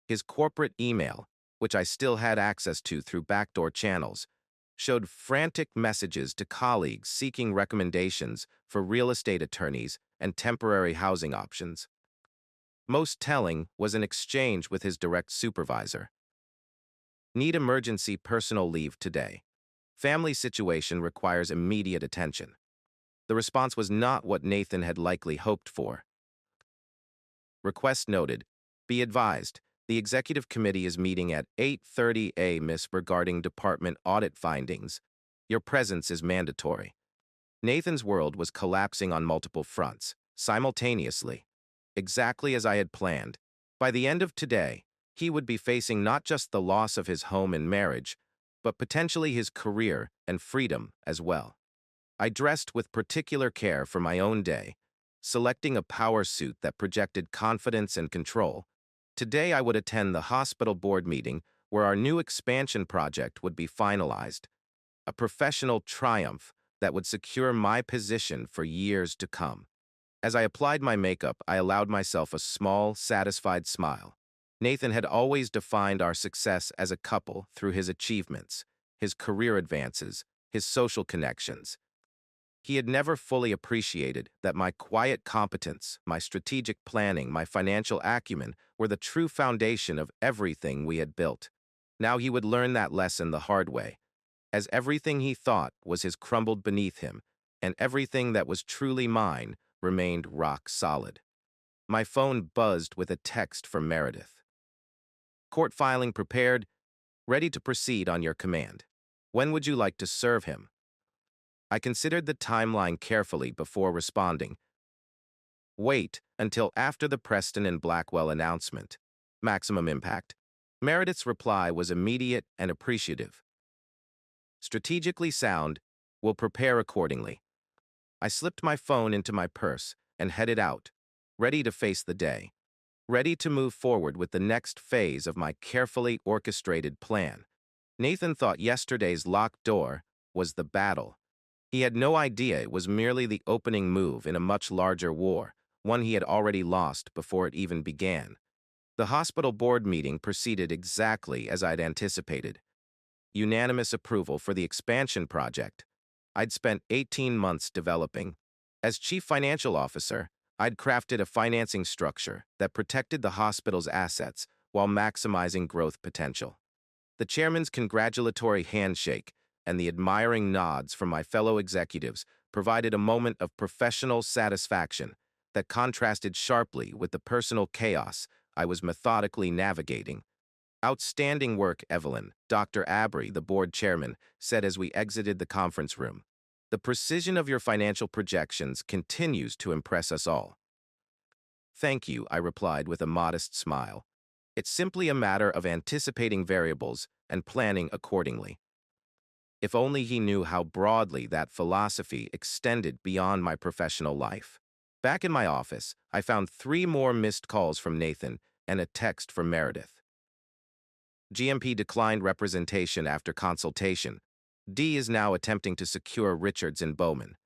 His corporate email, which I still had access to through backdoor channels, showed frantic messages to colleagues seeking recommendations for real estate attorneys and temporary housing options. Most telling was an exchange with his direct supervisor. "Need emergency personal leave today. Family situation requires immediate attention." The response was not what Nathan had likely hoped for. "Request noted. Be advised, the executive committee is meeting at 8:30 a.m. regarding department audit findings. Your presence is mandatory." Nathan's world was collapsing on multiple fronts, simultaneously. Exactly as I had planned. By the end of today, he would be facing not just the loss of his home and marriage, but potentially his career and freedom as well. I dressed with particular care for my own day, selecting a power suit that projected confidence and control. Today I would attend the hospital board meeting where our new expansion project would be finalized, a professional triumph that would secure my position for years to come. As I applied my makeup, I allowed myself a small, satisfied smile. Nathan had always defined our success as a couple through his achievements, his career advances, his social connections. He had never fully appreciated that my quiet competence, my strategic planning, my financial acumen were the true foundation of everything we had built. Now he would learn that lesson the hard way, as everything he thought was his crumbled beneath him, and everything that was truly mine remained rock solid. My phone buzzed with a text from Meredith. "Court filing prepared, ready to proceed on your command. When would you like to serve him?" I considered the timeline carefully before responding. "Wait until after the Preston and Blackwell announcement. Maximum impact." Meredith's reply was immediate and appreciative. "Strategically sound, will prepare accordingly." I slipped my phone into my purse and headed out, ready to face the day, ready to move forward with the next phase of my carefully orchestrated plan. Nathan thought yesterday's locked door was the battle. He had no idea it was merely the opening move in a much larger war, one he had already lost before it even began. The hospital board meeting proceeded exactly as I'd anticipated. Unanimous approval for the expansion project I'd spent 18 months developing. As chief financial officer, I'd crafted a financing structure that protected the hospital's assets while maximizing growth potential. The chairman's congratulatory handshake and the admiring nods from my fellow executives provided a moment of professional satisfaction that contrasted sharply with the personal chaos I was methodically navigating. "Outstanding work, Evelyn," Dr. Abry, the board chairman, said as we exited the conference room. "The precision of your financial projections continues to impress us all." "Thank you," I replied with a modest smile. "It's simply a matter of anticipating variables and planning accordingly." If only he knew how broadly that philosophy extended beyond my professional life. Back in my office, I found 3 more missed calls from Nathan and a text from Meredith. GMP declined representation after consultation. D is now attempting to secure Richards and Bowman.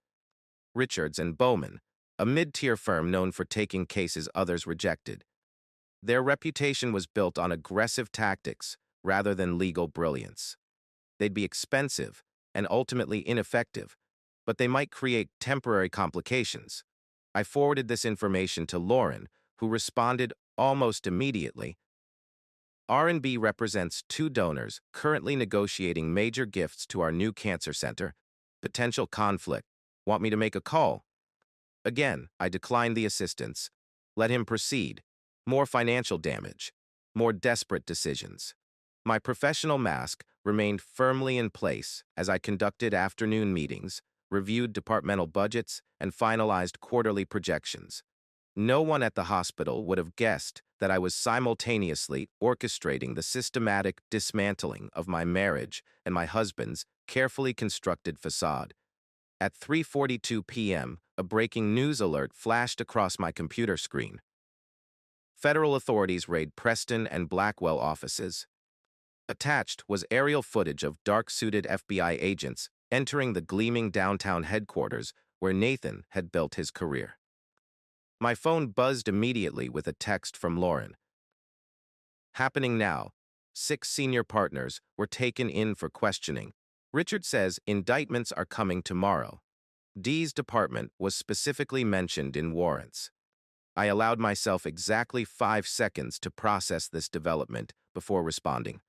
Richards and Bowman, a mid-tier firm known for taking cases others rejected. Their reputation was built on aggressive tactics rather than legal brilliance. They'd be expensive and ultimately ineffective, but they might create temporary complications. I forwarded this information to Lauren, who responded almost immediately. R&B represents 2 donors currently negotiating major gifts to our new cancer center. Potential conflict. Want me to make a call? Again, I declined the assistance. Let him proceed. More financial damage. More desperate decisions. My professional mask remained firmly in place as I conducted afternoon meetings, reviewed departmental budgets, and finalized quarterly projections. No one at the hospital would have guessed that I was simultaneously orchestrating the systematic dismantling of my marriage and my husband's carefully constructed facade. At 3:42 p.m., a breaking news alert flashed across my computer screen. Federal authorities raid Preston and Blackwell offices. Attached was aerial footage of dark-suited FBI agents entering the gleaming downtown headquarters where Nathan had built his career. My phone buzzed immediately with a text from Lauren. "Happening now. 6 senior partners were taken in for questioning. Richard says indictments are coming tomorrow. D's department was specifically mentioned in warrants." I allowed myself exactly 5 seconds to process this development before responding.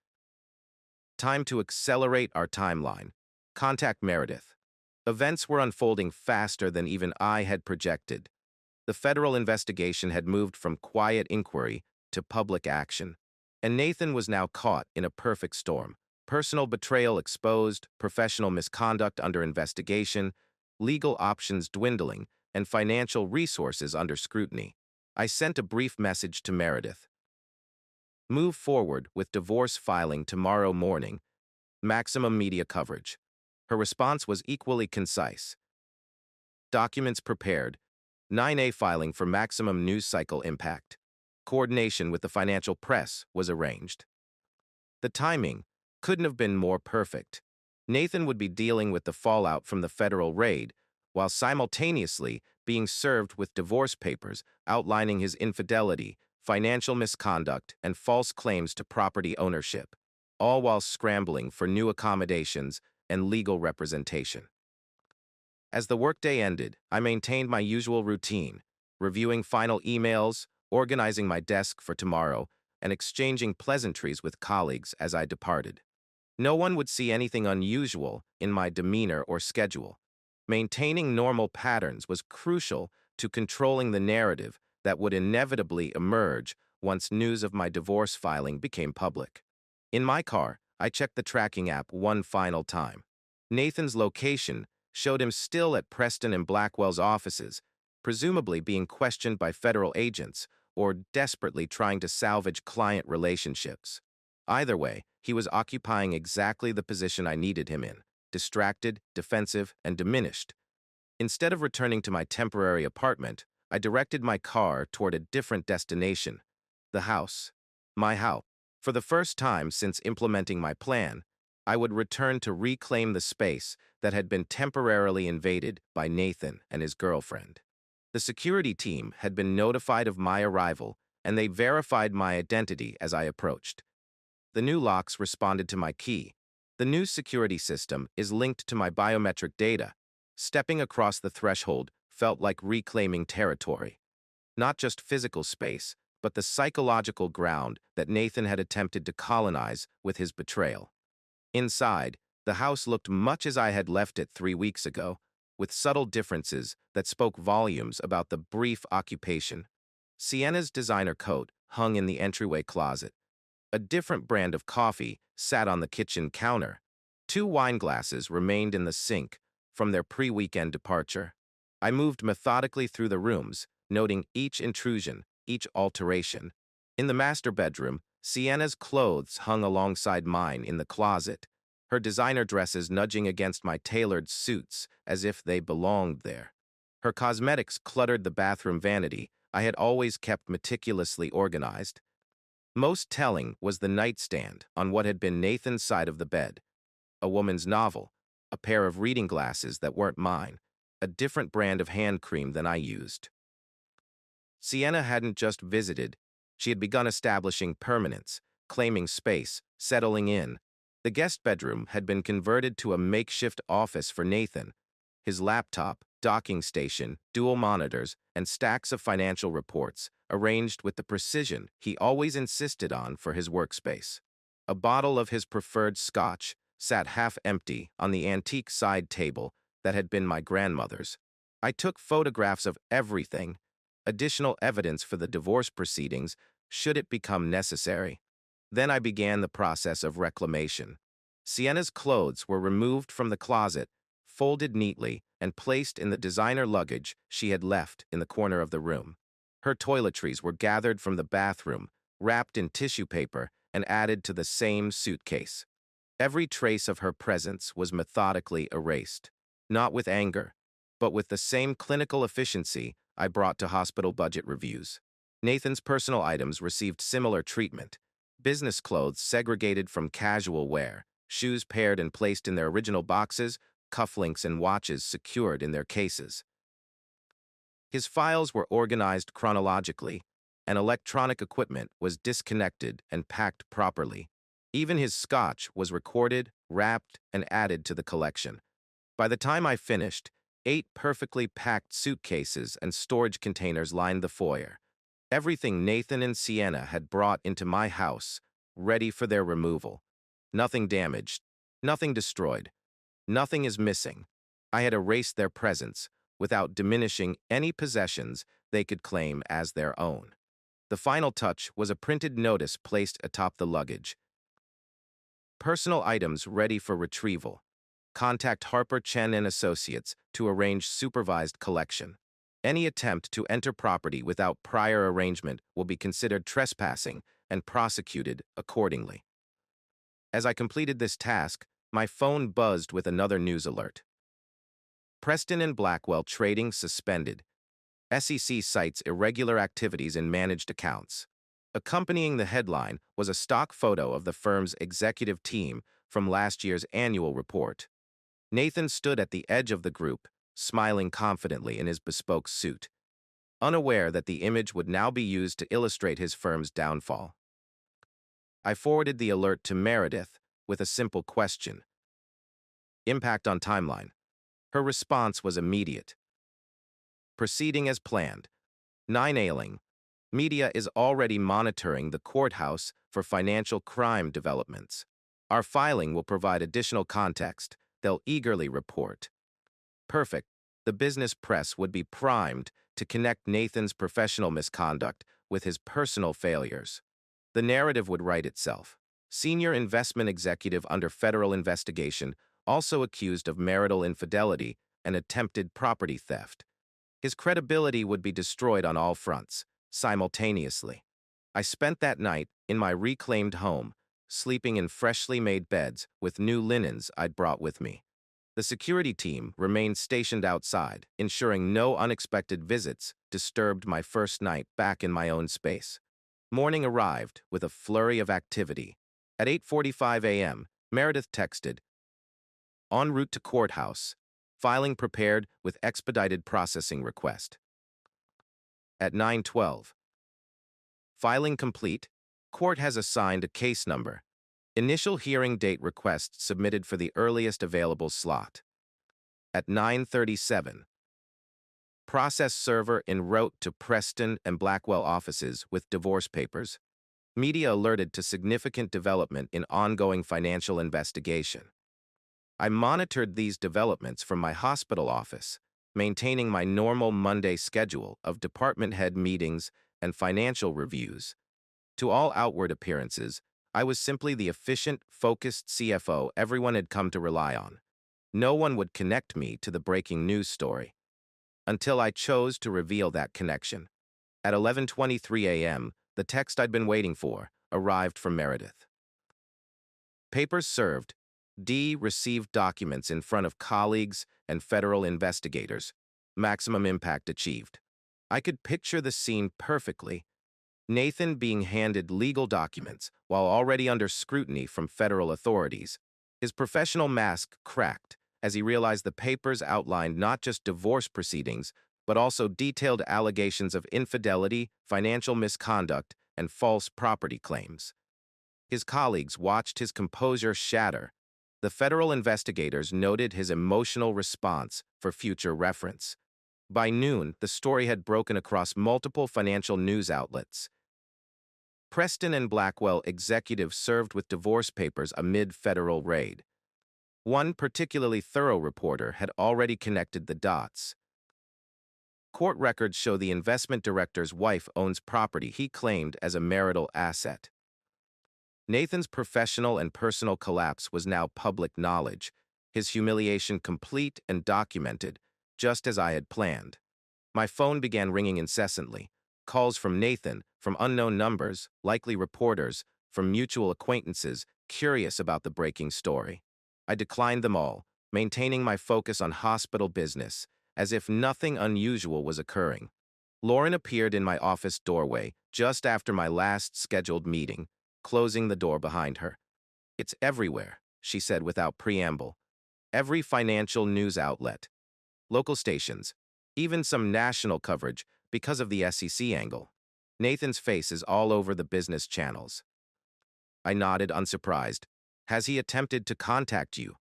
Time to accelerate our timeline. Contact Meredith. Events were unfolding faster than even I had projected. The federal investigation had moved from quiet inquiry to public action, and Nathan was now caught in a perfect storm. Personal betrayal exposed, professional misconduct under investigation, legal options dwindling, and financial resources under scrutiny. I sent a brief message to Meredith. "Move forward with divorce filing tomorrow morning. Maximum media coverage." Her response was equally concise. "Documents prepared. 9A filing for maximum news cycle impact. Coordination with the financial press was arranged." The timing couldn't have been more perfect. Nathan would be dealing with the fallout from the federal raid, while simultaneously being served with divorce papers outlining his infidelity, financial misconduct, and false claims to property ownership, all while scrambling for new accommodations and legal representation. As the workday ended, I maintained my usual routine, reviewing final emails, organizing my desk for tomorrow, and exchanging pleasantries with colleagues as I departed. No one would see anything unusual in my demeanor or schedule. Maintaining normal patterns was crucial to controlling the narrative that would inevitably emerge once news of my divorce filing became public. In my car, I checked the tracking app one final time. Nathan's location showed him still at Preston and Blackwell's offices, presumably being questioned by federal agents or desperately trying to salvage client relationships. Either way, he was occupying exactly the position I needed him in, distracted, defensive, and diminished. Instead of returning to my temporary apartment, I directed my car toward a different destination, the house. My house. For the first time since implementing my plan, I would return to reclaim the space that had been temporarily invaded by Nathan and his girlfriend. The security team had been notified of my arrival, and they verified my identity as I approached. The new locks responded to my key. The new security system is linked to my biometric data. Stepping across the threshold felt like reclaiming territory. Not just physical space, but the psychological ground that Nathan had attempted to colonize with his betrayal. Inside, the house looked much as I had left it 3 weeks ago, with subtle differences that spoke volumes about the brief occupation. Sienna's designer coat hung in the entryway closet. A different brand of coffee sat on the kitchen counter. 2 wine glasses remained in the sink from their pre-weekend departure. I moved methodically through the rooms, noting each intrusion, each alteration. In the master bedroom, Sienna's clothes hung alongside mine in the closet, her designer dresses nudging against my tailored suits as if they belonged there. Her cosmetics cluttered the bathroom vanity I had always kept meticulously organized. Most telling was the nightstand on what had been Nathan's side of the bed. A woman's novel, a pair of reading glasses that weren't mine, a different brand of hand cream than I used. Sienna hadn't just visited, she had begun establishing permanence, claiming space, settling in. The guest bedroom had been converted to a makeshift office for Nathan. His laptop, docking station, dual monitors, and stacks of financial reports, arranged with the precision he always insisted on for his workspace. A bottle of his preferred scotch sat half empty on the antique side table that had been my grandmother's. I took photographs of everything, additional evidence for the divorce proceedings should it become necessary. Then I began the process of reclamation. Sienna's clothes were removed from the closet, folded neatly, and placed in the designer luggage she had left in the corner of the room. Her toiletries were gathered from the bathroom, wrapped in tissue paper, and added to the same suitcase. Every trace of her presence was methodically erased, not with anger, but with the same clinical efficiency I brought to hospital budget reviews. Nathan's personal items received similar treatment. Business clothes segregated from casual wear, shoes paired and placed in their original boxes, cufflinks and watches secured in their cases. His files were organized chronologically, and electronic equipment was disconnected and packed properly. Even his scotch was recorded, wrapped, and added to the collection. By the time I finished, 8 perfectly packed suitcases and storage containers lined the foyer. Everything Nathan and Sienna had brought into my house, ready for their removal. Nothing damaged, nothing destroyed, nothing is missing. I had erased their presence without diminishing any possessions they could claim as their own. The final touch was a printed notice placed atop the luggage. Personal items ready for retrieval. Contact Harper Chen and Associates to arrange supervised collection. Any attempt to enter property without prior arrangement will be considered trespassing and prosecuted accordingly. As I completed this task, my phone buzzed with another news alert. Preston and Blackwell trading suspended. SEC cites irregular activities in managed accounts. Accompanying the headline was a stock photo of the firm's executive team from last year's annual report. Nathan stood at the edge of the group, smiling confidently in his bespoke suit, unaware that the image would now be used to illustrate his firm's downfall. I forwarded the alert to Meredith with a simple question. Impact on timeline. Her response was immediate. Proceeding as planned. 9 ailing. Media is already monitoring the courthouse for financial crime developments. Our filing will provide additional context. They'll eagerly report. Perfect. The business press would be primed to connect Nathan's professional misconduct with his personal failures. The narrative would write itself. Senior investment executive under federal investigation, also accused of marital infidelity and attempted property theft. His credibility would be destroyed on all fronts, simultaneously. I spent that night in my reclaimed home, sleeping in freshly made beds with new linens I'd brought with me. The security team remained stationed outside, ensuring no unexpected visits disturbed my first night back in my own space. Morning arrived with a flurry of activity. At 8:45 a.m., Meredith texted, en route to courthouse. Filing prepared with expedited processing request. At 9:12. Filing complete. Court has assigned a case number. Initial hearing date request submitted for the earliest available slot. At 9:37. Process server en route to Preston and Blackwell offices with divorce papers. Media alerted to significant development in ongoing financial investigation. I monitored these developments from my hospital office, maintaining my normal Monday schedule of department head meetings and financial reviews. To all outward appearances, I was simply the efficient, focused CFO everyone had come to rely on. No one would connect me to the breaking news story. Until I chose to reveal that connection. At 11:23 a.m., the text I'd been waiting for arrived from Meredith. Papers served. D received documents in front of colleagues and federal investigators. Maximum impact achieved. I could picture the scene perfectly. Nathan being handed legal documents while already under scrutiny from federal authorities. His professional mask cracked as he realized the papers outlined not just divorce proceedings, but also detailed allegations of infidelity, financial misconduct, and false property claims. His colleagues watched his composure shatter. The federal investigators noted his emotional response for future reference. By noon, the story had broken across multiple financial news outlets. Preston and Blackwell executives served with divorce papers amid federal raid. One particularly thorough reporter had already connected the dots. Court records show the investment director's wife owns property he claimed as a marital asset. Nathan's professional and personal collapse was now public knowledge, his humiliation complete and documented, just as I had planned. My phone began ringing incessantly. Calls from Nathan, from unknown numbers, likely reporters, from mutual acquaintances, curious about the breaking story. I declined them all, maintaining my focus on hospital business, as if nothing unusual was occurring. Lauren appeared in my office doorway just after my last scheduled meeting, closing the door behind her. "It's everywhere," she said without preamble. "Every financial news outlet, local stations, even some national coverage because of the SEC angle. Nathan's face is all over the business channels." I nodded, unsurprised. "Has he attempted to contact you?"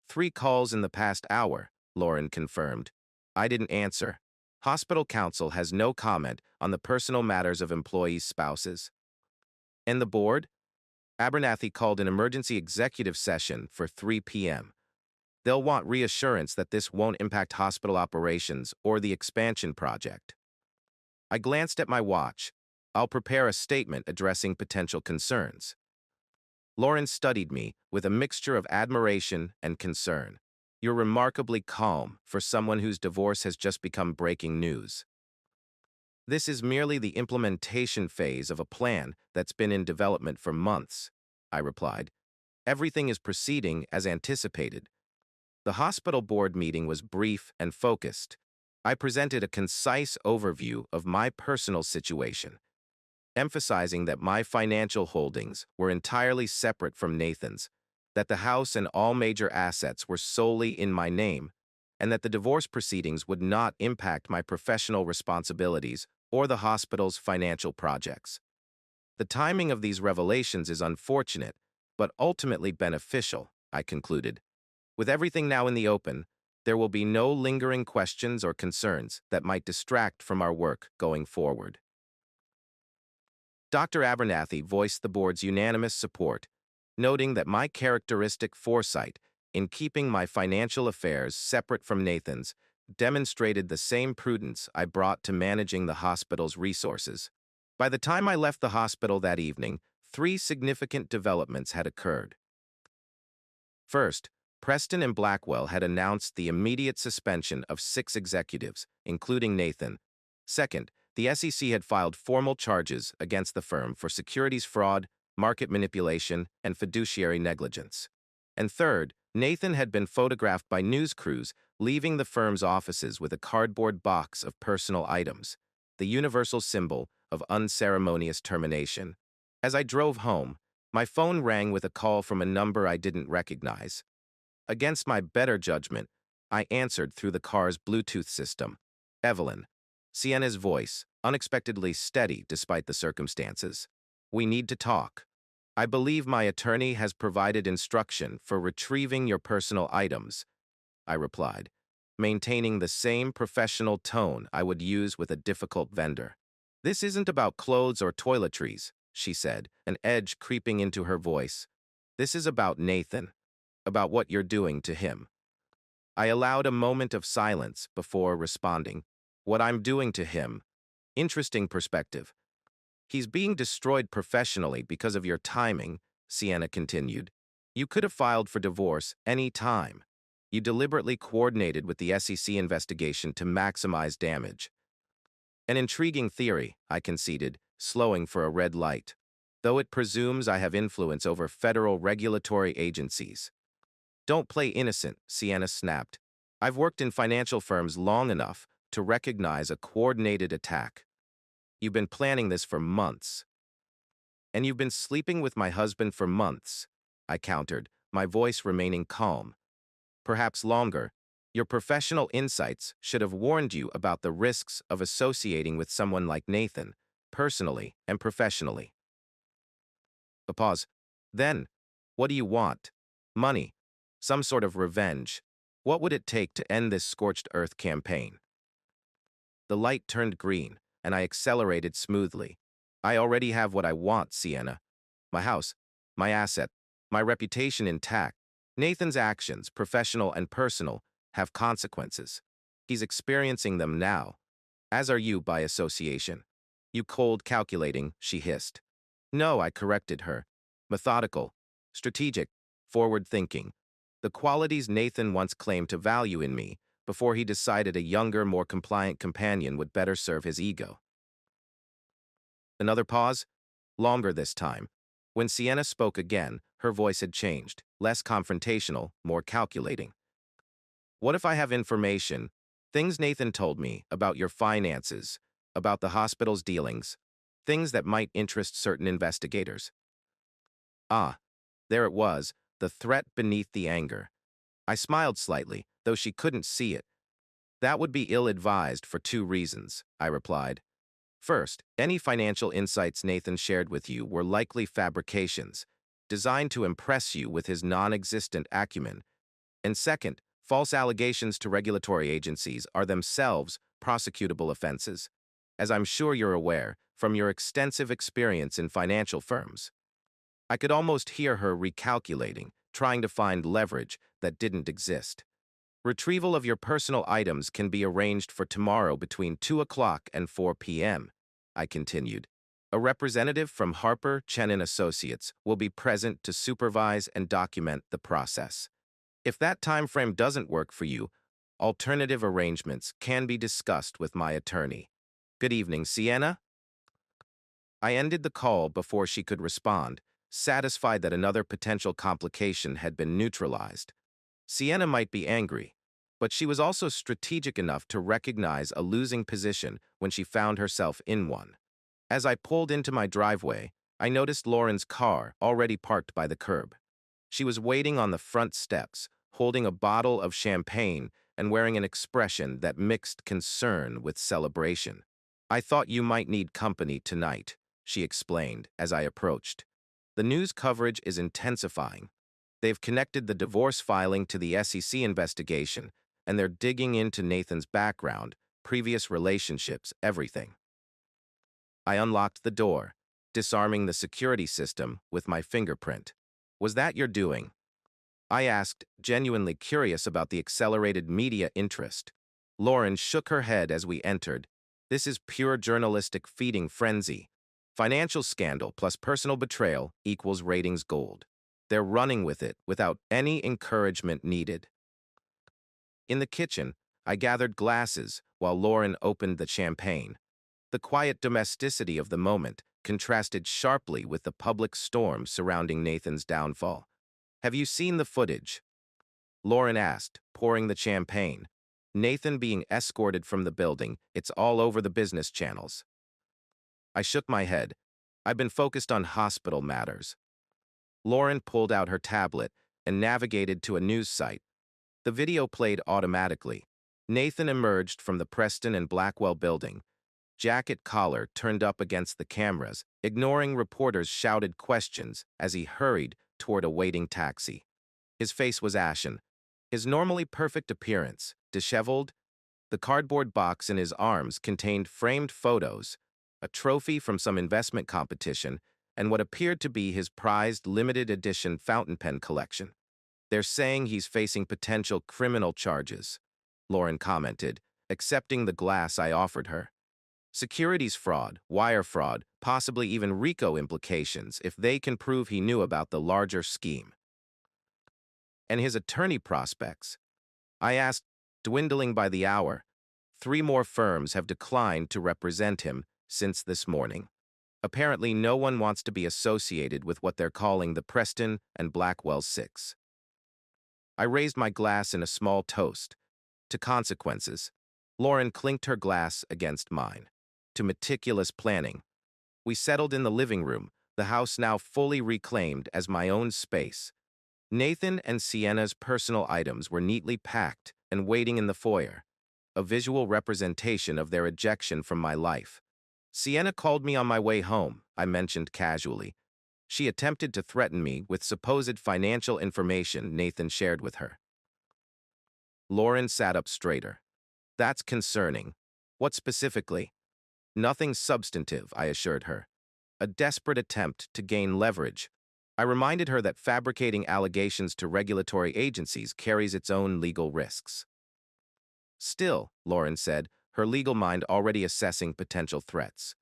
"3 calls in the past hour," Lauren confirmed. I didn't answer. Hospital counsel has no comment on the personal matters of employees' spouses. And the board? Abernathy called an emergency executive session for 3 p.m. They'll want reassurance that this won't impact hospital operations or the expansion project. I glanced at my watch. I'll prepare a statement addressing potential concerns. Lauren studied me with a mixture of admiration and concern. "You're remarkably calm for someone whose divorce has just become breaking news." "This is merely the implementation phase of a plan that's been in development for months," I replied. "Everything is proceeding as anticipated." The hospital board meeting was brief and focused. I presented a concise overview of my personal situation, emphasizing that my financial holdings were entirely separate from Nathan's, that the house and all major assets were solely in my name, and that the divorce proceedings would not impact my professional responsibilities or the hospital's financial projects. "The timing of these revelations is unfortunate, but ultimately beneficial," I concluded. "With everything now in the open, there will be no lingering questions or concerns that might distract from our work going forward." Dr. Abernathy voiced the board's unanimous support, noting that my characteristic foresight in keeping my financial affairs separate from Nathan's demonstrated the same prudence I brought to managing the hospital's resources. By the time I left the hospital that evening, 3 significant developments had occurred. First, Preston and Blackwell had announced the immediate suspension of 6 executives, including Nathan. Second, the SEC had filed formal charges against the firm for securities fraud, market manipulation, and fiduciary negligence. And third, Nathan had been photographed by news crews leaving the firm's offices with a cardboard box of personal items, the universal symbol of unceremonious termination. As I drove home, My phone rang with a call from a number I didn't recognize. Against my better judgment, I answered through the car's Bluetooth system. Evelyn. Sienna's voice, unexpectedly steady despite the circumstances. We need to talk. I believe my attorney has provided instruction for retrieving your personal items, I replied, maintaining the same professional tone I would use with a difficult vendor. This isn't about clothes or toiletries, she said, an edge creeping into her voice. This is about Nathan, about what you're doing to him. I allowed a moment of silence before responding. What I'm doing to him. Interesting perspective. He's being destroyed professionally because of your timing, Sienna continued. You could have filed for divorce any time. You deliberately coordinated with the SEC investigation to maximize damage. An intriguing theory, I conceded, slowing for a red light, though it presumes I have influence over federal regulatory agencies. Don't play innocent, Sienna snapped. I've worked in financial firms long enough to recognize a coordinated attack. You've been planning this for months. And you've been sleeping with my husband for months, I countered, my voice remaining calm. Perhaps longer. Your professional insights should have warned you about the risks of associating with someone like Nathan, personally and professionally. A pause. Then, what do you want? Money. Some sort of revenge. What would it take to end this scorched earth campaign? The light turned green, and I accelerated smoothly. I already have what I want, Sienna. My house, my asset, my reputation intact. Nathan's actions, professional and personal, have consequences. He's experiencing them now, as are you by association. You cold calculating, she hissed. No, I corrected her. Methodical, strategic, forward-thinking. The qualities Nathan once claimed to value in me before he decided a younger, more compliant companion would better serve his ego. Another pause, longer this time. When Sienna spoke again, her voice had changed, less confrontational, more calculating. What if I have information, things Nathan told me about your finances, about the hospital's dealings, things that might interest certain investigators? Ah, there it was, the threat beneath the anger. I smiled slightly, though she couldn't see it. That would be ill-advised for two reasons, I replied. First, any financial insights Nathan shared with you were likely fabrications, designed to impress you with his non-existent acumen. And second, false allegations to regulatory agencies are themselves prosecutable offenses, as I'm sure you're aware from your extensive experience in financial firms. I could almost hear her recalculating, trying to find leverage that didn't exist. Retrieval of your personal items can be arranged for tomorrow between 2 o'clock and 4 p.m., I continued. A representative from Harper, Chen & Associates will be present to supervise and document the process. If that time frame doesn't work for you, alternative arrangements can be discussed with my attorney. Good evening, Sienna. I ended the call before she could respond, satisfied that another potential complication had been neutralized. Sienna might be angry, but she was also strategic enough to recognize a losing position when she found herself in one. As I pulled into my driveway, I noticed Lauren's car already parked by the curb. She was waiting on the front steps, holding a bottle of champagne and wearing an expression that mixed concern with celebration. I thought you might need company tonight, she explained as I approached. The news coverage is intensifying. They've connected the divorce filing to the SEC investigation, and they're digging into Nathan's background, previous relationships, everything. I unlocked the door, disarming the security system with my fingerprint. Was that your doing? I asked, genuinely curious about the accelerated media interest. Lauren shook her head as we entered. This is pure journalistic feeding frenzy. Financial scandal plus personal betrayal equals ratings gold. They're running with it without any encouragement needed. In the kitchen, I gathered glasses while Lauren opened the champagne. The quiet domesticity of the moment contrasted sharply with the public storm surrounding Nathan's downfall. Have you seen the footage? Lauren asked, pouring the champagne. Nathan being escorted from the building, it's all over the business channels. I shook my head. I've been focused on hospital matters. Lauren pulled out her tablet and navigated to a news site. The video played automatically. Nathan emerged from the Preston and Blackwell building, jacket collar turned up against the cameras, ignoring reporters' shouted questions as he hurried toward a waiting taxi. His face was ashen, his normally perfect appearance disheveled. The cardboard box in his arms contained framed photos, a trophy from some investment competition, and what appeared to be his prized limited edition fountain pen collection. "They're saying he's facing potential criminal charges," Lauren commented, accepting the glass I offered her. "Securities fraud, wire fraud, possibly even RICO implications if they can prove he knew about the larger scheme." "And his attorney prospects?" I asked, dwindling by the hour. 3 more firms have declined to represent him since this morning. Apparently, no one wants to be associated with what they're calling the Preston and Blackwell Six. I raised my glass in a small toast. To consequences. Lauren clinked her glass against mine. To meticulous planning. We settled in the living room, the house now fully reclaimed as my own space. Nathan and Sienna's personal items were neatly packed and waiting in the foyer, a visual representation of their ejection from my life. "Sienna called me on my way home," I mentioned casually. She attempted to threaten me with supposed financial information Nathan shared with her. Lauren sat up straighter. "That's concerning. What specifically?" "Nothing substantive," I assured her. "A desperate attempt to gain leverage." I reminded her that fabricating allegations to regulatory agencies carries its own legal risks. "Still," Lauren said, her legal mind already assessing potential threats.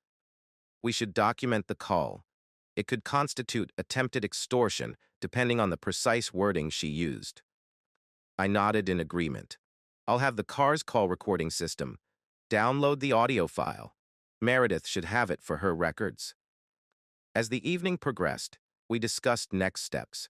"We should document the call. It could constitute attempted extortion, depending on the precise wording she used." I nodded in agreement. "I'll have the car's call recording system. Download the audio file. Meredith should have it for her records." As the evening progressed, we discussed next steps.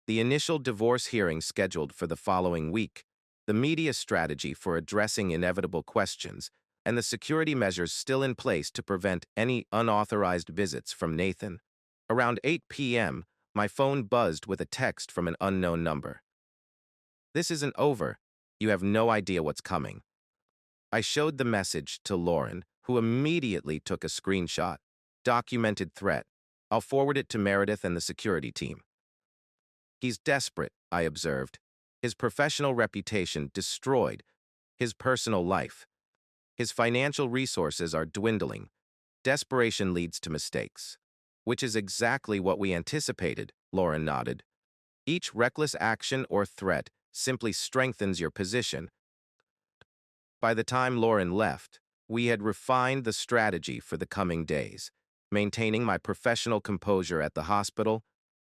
The initial divorce hearing scheduled for the following week, the media strategy for addressing inevitable questions, and the security measures still in place to prevent any unauthorized visits from Nathan. Around 8 p.m., my phone buzzed with a text from an unknown number. "This isn't over. You have no idea what's coming." I showed the message to Lauren, who immediately took a screenshot. "Documented threat. I'll forward it to Meredith and the security team." "He's desperate," I observed. "His professional reputation destroyed. His personal life. His financial resources are dwindling. Desperation leads to mistakes." "Which is exactly what we anticipated," Lauren nodded. "Each reckless action or threat simply strengthens your position." By the time Lauren left, we had refined the strategy for the coming days, maintaining my professional composure at the hospital,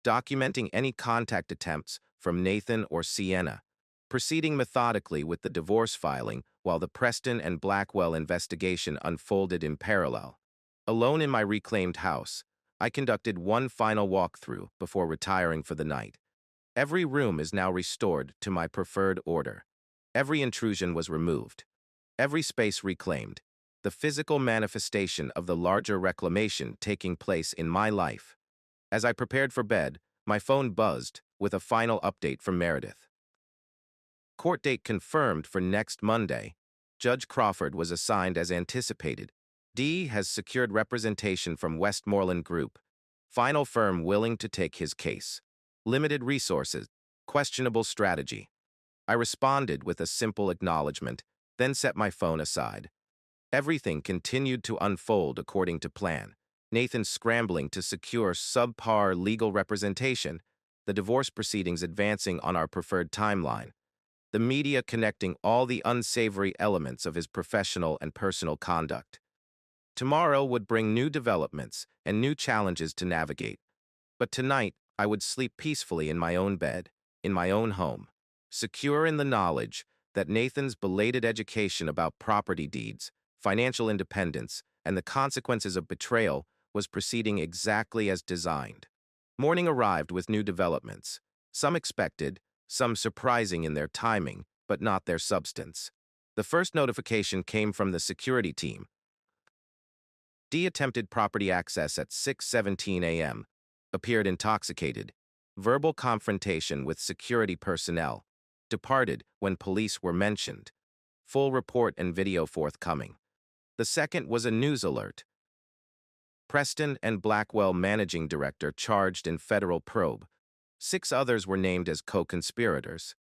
documenting any contact attempts from Nathan or Sienna, proceeding methodically with the divorce filing while the Preston and Blackwell investigation unfolded in parallel. Alone in my reclaimed house, I conducted one final walkthrough before retiring for the night. Every room is now restored to my preferred order. Every intrusion was removed. Every space reclaimed. The physical manifestation of the larger reclamation taking place in my life. As I prepared for bed, my phone buzzed with a final update from Meredith. "Court date confirmed for next Monday. Judge Crawford was assigned as anticipated. D has secured representation from Westmoreland Group. Final firm willing to take his case. Limited resources. Questionable strategy." I responded with a simple acknowledgement, then set my phone aside. Everything continued to unfold according to plan. Nathan scrambling to secure subpar legal representation, the divorce proceedings advancing on our preferred timeline, the media connecting all the unsavory elements of his professional and personal conduct. Tomorrow would bring new developments and new challenges to navigate. But tonight, I would sleep peacefully in my own bed, in my own home, secure in the knowledge that Nathan's belated education about property deeds, financial independence, and the consequences of betrayal was proceeding exactly as designed. Morning arrived with new developments, some expected, some surprising in their timing, but not their substance. The first notification came from the security team. D attempted property access at 6:17 a.m., appeared intoxicated, verbal confrontation with security personnel, departed when police were mentioned, full report and video forthcoming. The second was a news alert. Preston and Blackwell managing director charged in federal probe. 6 others were named as co-conspirators.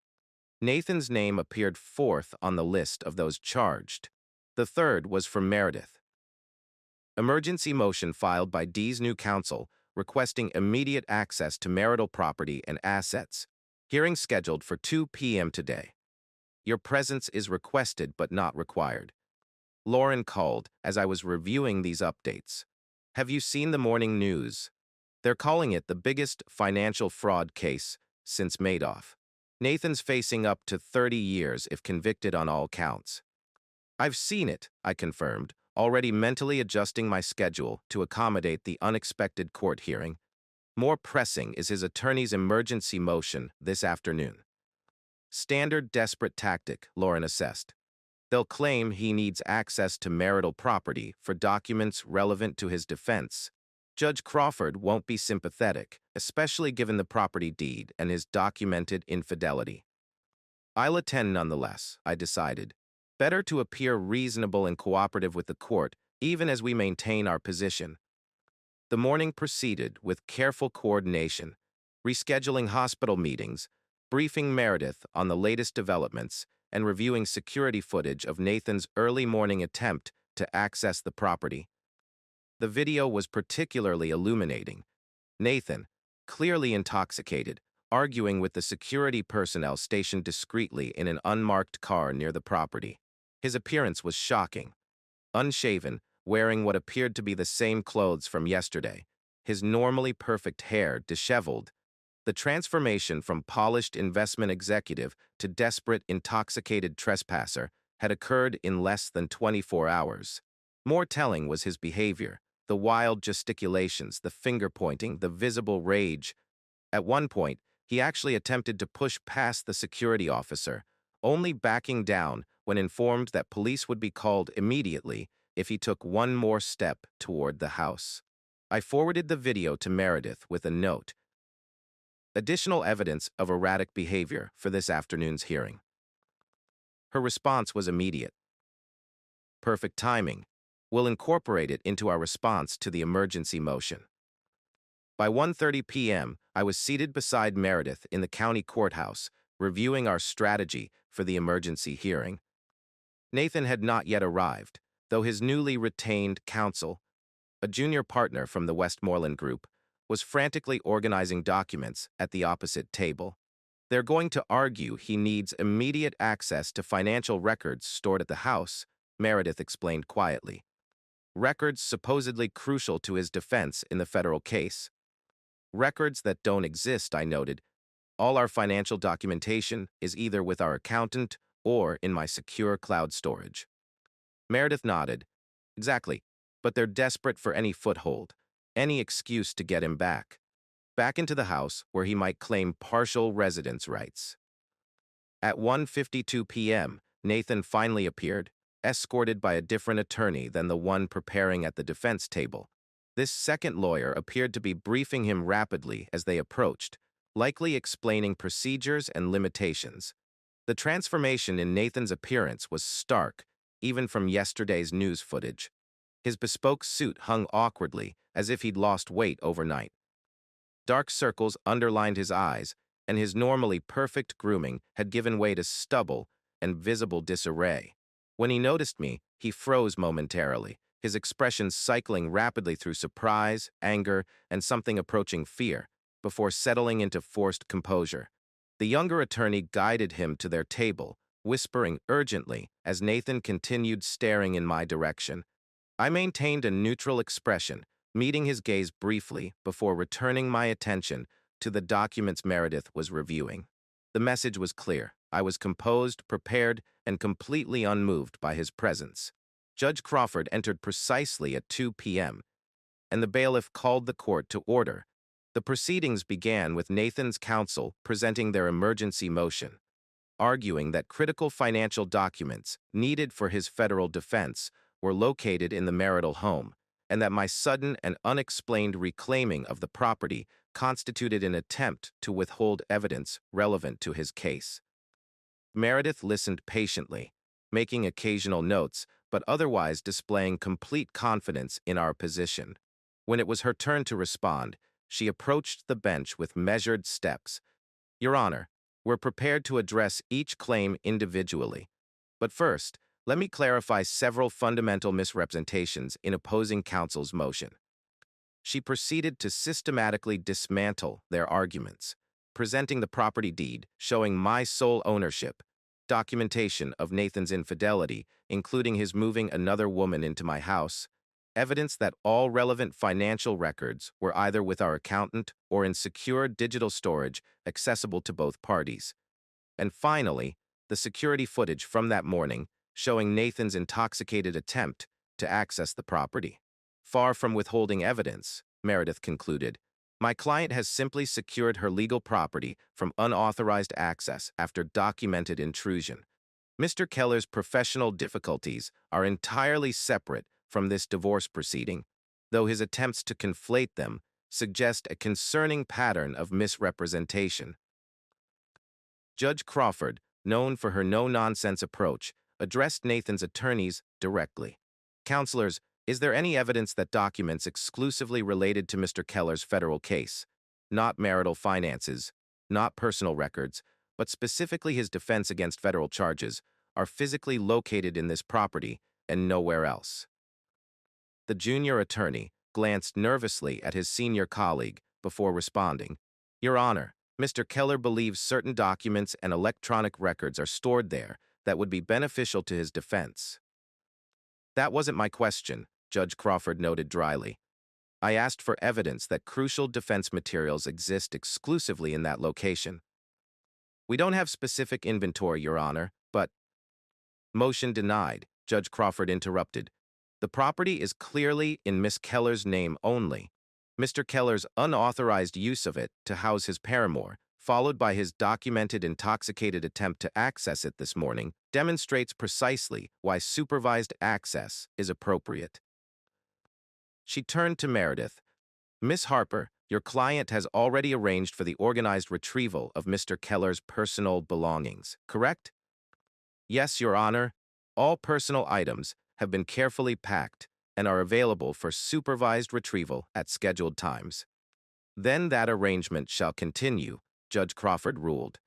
Nathan's name appeared fourth on the list of those charged. The third was for Meredith. Emergency motion filed by Dee's new counsel requesting immediate access to marital property and assets. Hearing scheduled for 2 p.m. today. Your presence is requested but not required. Lauren called as I was reviewing these updates. Have you seen the morning news? They're calling it the biggest financial fraud case since Madoff. Nathan's facing up to 30 years if convicted on all counts. I've seen it, I confirmed, already mentally adjusting my schedule to accommodate the unexpected court hearing. More pressing is his attorney's emergency motion this afternoon. Standard desperate tactic, Lauren assessed. They'll claim he needs access to marital property for documents relevant to his defense. Judge Crawford won't be sympathetic, especially given the property deed and his documented infidelity. I'll attend nonetheless, I decided. Better to appear reasonable and cooperative with the court, even as we maintain our position. The morning proceeded with careful coordination, rescheduling hospital meetings, briefing Meredith on the latest developments, and reviewing security footage of Nathan's early morning attempt to access the property. The video was particularly illuminating. Nathan, clearly intoxicated, arguing with the security personnel stationed discreetly in an unmarked car near the property. His appearance was shocking. Unshaven, wearing what appeared to be the same clothes from yesterday, his normally perfect hair disheveled. The transformation from polished investment executive to desperate, intoxicated trespasser had occurred in less than 24 hours. More telling was his behavior, the wild gesticulations, the finger-pointing, the visible rage. At one point, he actually attempted to push past the security officer, only backing down when informed that police would be called immediately if he took one more step toward the house. I forwarded the video to Meredith with a note. Additional evidence of erratic behavior for this afternoon's hearing. Her response was immediate. Perfect timing. We'll incorporate it into our response to the emergency motion. By 1:30 p.m., I was seated beside Meredith in the county courthouse, reviewing our strategy for the emergency hearing. Nathan had not yet arrived, though his newly retained counsel, a junior partner from the Westmoreland Group, was frantically organizing documents at the opposite table. They're going to argue he needs immediate access to financial records stored at the house, Meredith explained quietly. Records supposedly crucial to his defense in the federal case. Records that don't exist, I noted. All our financial documentation is either with our accountant or in my secure cloud storage. Meredith nodded. Exactly, but they're desperate for any foothold, any excuse to get him back into the house where he might claim partial residence rights. At 1:52 p.m., Nathan finally appeared, escorted by a different attorney than the one preparing at the defense table. This second lawyer appeared to be briefing him rapidly as they approached, likely explaining procedures and limitations. The transformation in Nathan's appearance was stark, even from yesterday's news footage. His bespoke suit hung awkwardly, as if he'd lost weight overnight. Dark circles underlined his eyes, and his normally perfect grooming had given way to stubble and visible disarray. When he noticed me, he froze momentarily, his expression cycling rapidly through surprise, anger, and something approaching fear, before settling into forced composure. The younger attorney guided him to their table, whispering urgently as Nathan continued staring in my direction. I maintained a neutral expression, meeting his gaze briefly before returning my attention to the documents Meredith was reviewing. The message was clear. I was composed, prepared, and completely unmoved by his presence. Judge Crawford entered precisely at 2 p.m., and the bailiff called the court to order. The proceedings began with Nathan's counsel presenting their emergency motion, arguing that critical financial documents needed for his federal defense were located in the marital home, and that my sudden and unexplained reclaiming of the property constituted an attempt to withhold evidence relevant to his case. Meredith listened patiently, making occasional notes, but otherwise displaying complete confidence in our position. When it was her turn to respond, she approached the bench with measured steps. Your Honor, we're prepared to address each claim individually. But first, let me clarify several fundamental misrepresentations in opposing counsel's motion. She proceeded to systematically dismantle their arguments, presenting the property deed showing my sole ownership, documentation of Nathan's infidelity, including his moving another woman into my house, evidence that all relevant financial records were either with our accountant or in secure digital storage accessible to both parties, and finally, the security footage from that morning showing Nathan's intoxicated attempt to access the property. Far from withholding evidence, Meredith concluded, my client has simply secured her legal property from unauthorized access after documented intrusion. Mr. Keller's professional difficulties are entirely separate from this divorce proceeding, though his attempts to conflate them suggest a concerning pattern of misrepresentation. Judge Crawford, known for her no-nonsense approach, addressed Nathan's attorneys directly. Counselors, is there any evidence that documents exclusively related to Mr. Keller's federal case, not marital finances, not personal records, but specifically his defense against federal charges, are physically located in this property and nowhere else? The junior attorney glanced nervously at his senior colleague before responding. Your Honor, Mr. Keller believes certain documents and electronic records are stored there that would be beneficial to his defense. That wasn't my question, Judge Crawford noted dryly. I asked for evidence that crucial defense materials exist exclusively in that location. We don't have specific inventory, Your Honor, but... Motion denied, Judge Crawford interrupted. The property is clearly in Miss Keller's name only. Mr. Keller's unauthorized use of it to house his paramour, followed by his documented intoxicated attempt to access it this morning, demonstrates precisely why supervised access is appropriate. She turned to Meredith. Miss Harper, your client has already arranged for the organized retrieval of Mr. Keller's personal belongings, correct? Yes, Your Honor. All personal items have been carefully packed and are available for supervised retrieval at scheduled times. Then that arrangement shall continue, Judge Crawford ruled.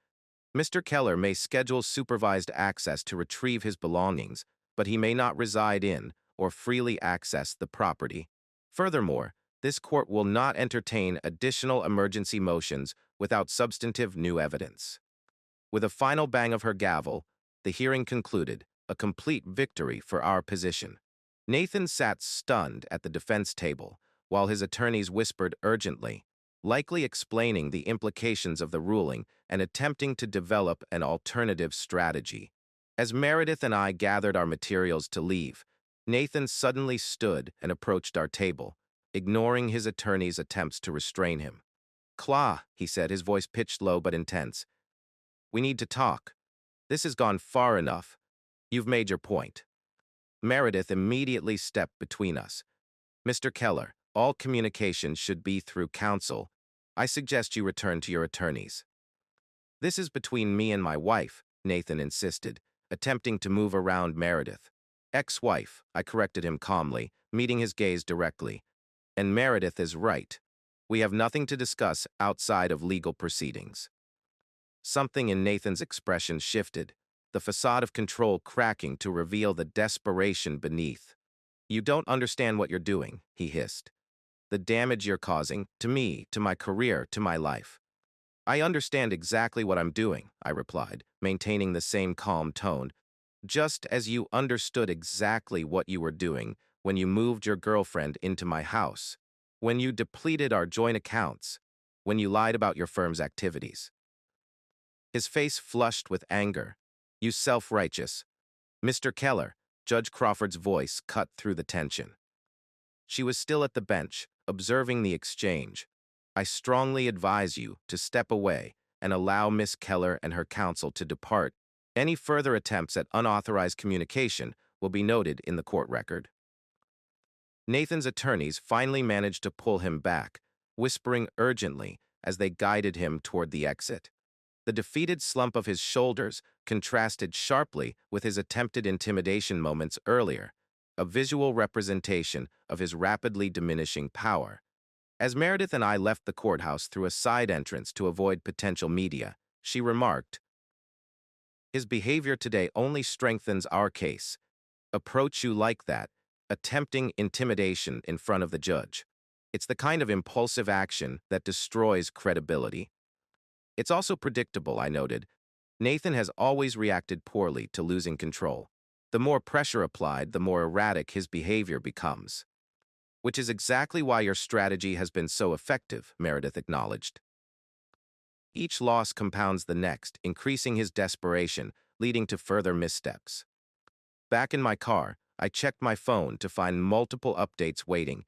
Mr. Keller may schedule supervised access to retrieve his belongings, but he may not reside in or freely access the property. Furthermore, this court will not entertain additional emergency motions without substantive new evidence. With a final bang of her gavel, the hearing concluded, a complete victory for our position. Nathan sat stunned at the defense table, while his attorneys whispered urgently, likely explaining the implications of the ruling and attempting to develop an alternative strategy. As Meredith and I gathered our materials to leave, Nathan suddenly stood and approached our table, ignoring his attorney's attempts to restrain him. Claw, he said, his voice pitched low but intense. We need to talk. This has gone far enough. You've made your point. Meredith immediately stepped between us. Mr. Keller, all communication should be through counsel. I suggest you return to your attorneys. This is between me and my wife, Nathan insisted, attempting to move around Meredith. Ex-wife, I corrected him calmly, meeting his gaze directly. And Meredith is right. We have nothing to discuss outside of legal proceedings. Something in Nathan's expression shifted, the facade of control cracking to reveal the desperation beneath. You don't understand what you're doing, he hissed. The damage you're causing, to me, to my career, to my life. I understand exactly what I'm doing, I replied, maintaining the same calm tone, just as you understood exactly what you were doing when you moved your girlfriend into my house, when you depleted our joint accounts, when you lied about your firm's activities. His face flushed with anger. You self-righteous. Mr. Keller, Judge Crawford's voice cut through the tension. She was still at the bench, observing the exchange. I strongly advise you to step away and allow Miss Keller and her counsel to depart. Any further attempts at unauthorized communication will be noted in the court record. Nathan's attorneys finally managed to pull him back, whispering urgently as they guided him toward the exit. The defeated slump of his shoulders contrasted sharply with his attempted intimidation moments earlier, a visual representation of his rapidly diminishing power. As Meredith and I left the courthouse through a side entrance to avoid potential media, she remarked, "His behavior today only strengthens our case. Approach you like that, attempting intimidation in front of the judge. It's the kind of impulsive action that destroys credibility." It's also predictable, I noted. Nathan has always reacted poorly to losing control. The more pressure applied, the more erratic his behavior becomes. Which is exactly why your strategy has been so effective, Meredith acknowledged. Each loss compounds the next, increasing his desperation, leading to further missteps. Back in my car, I checked my phone to find multiple updates waiting.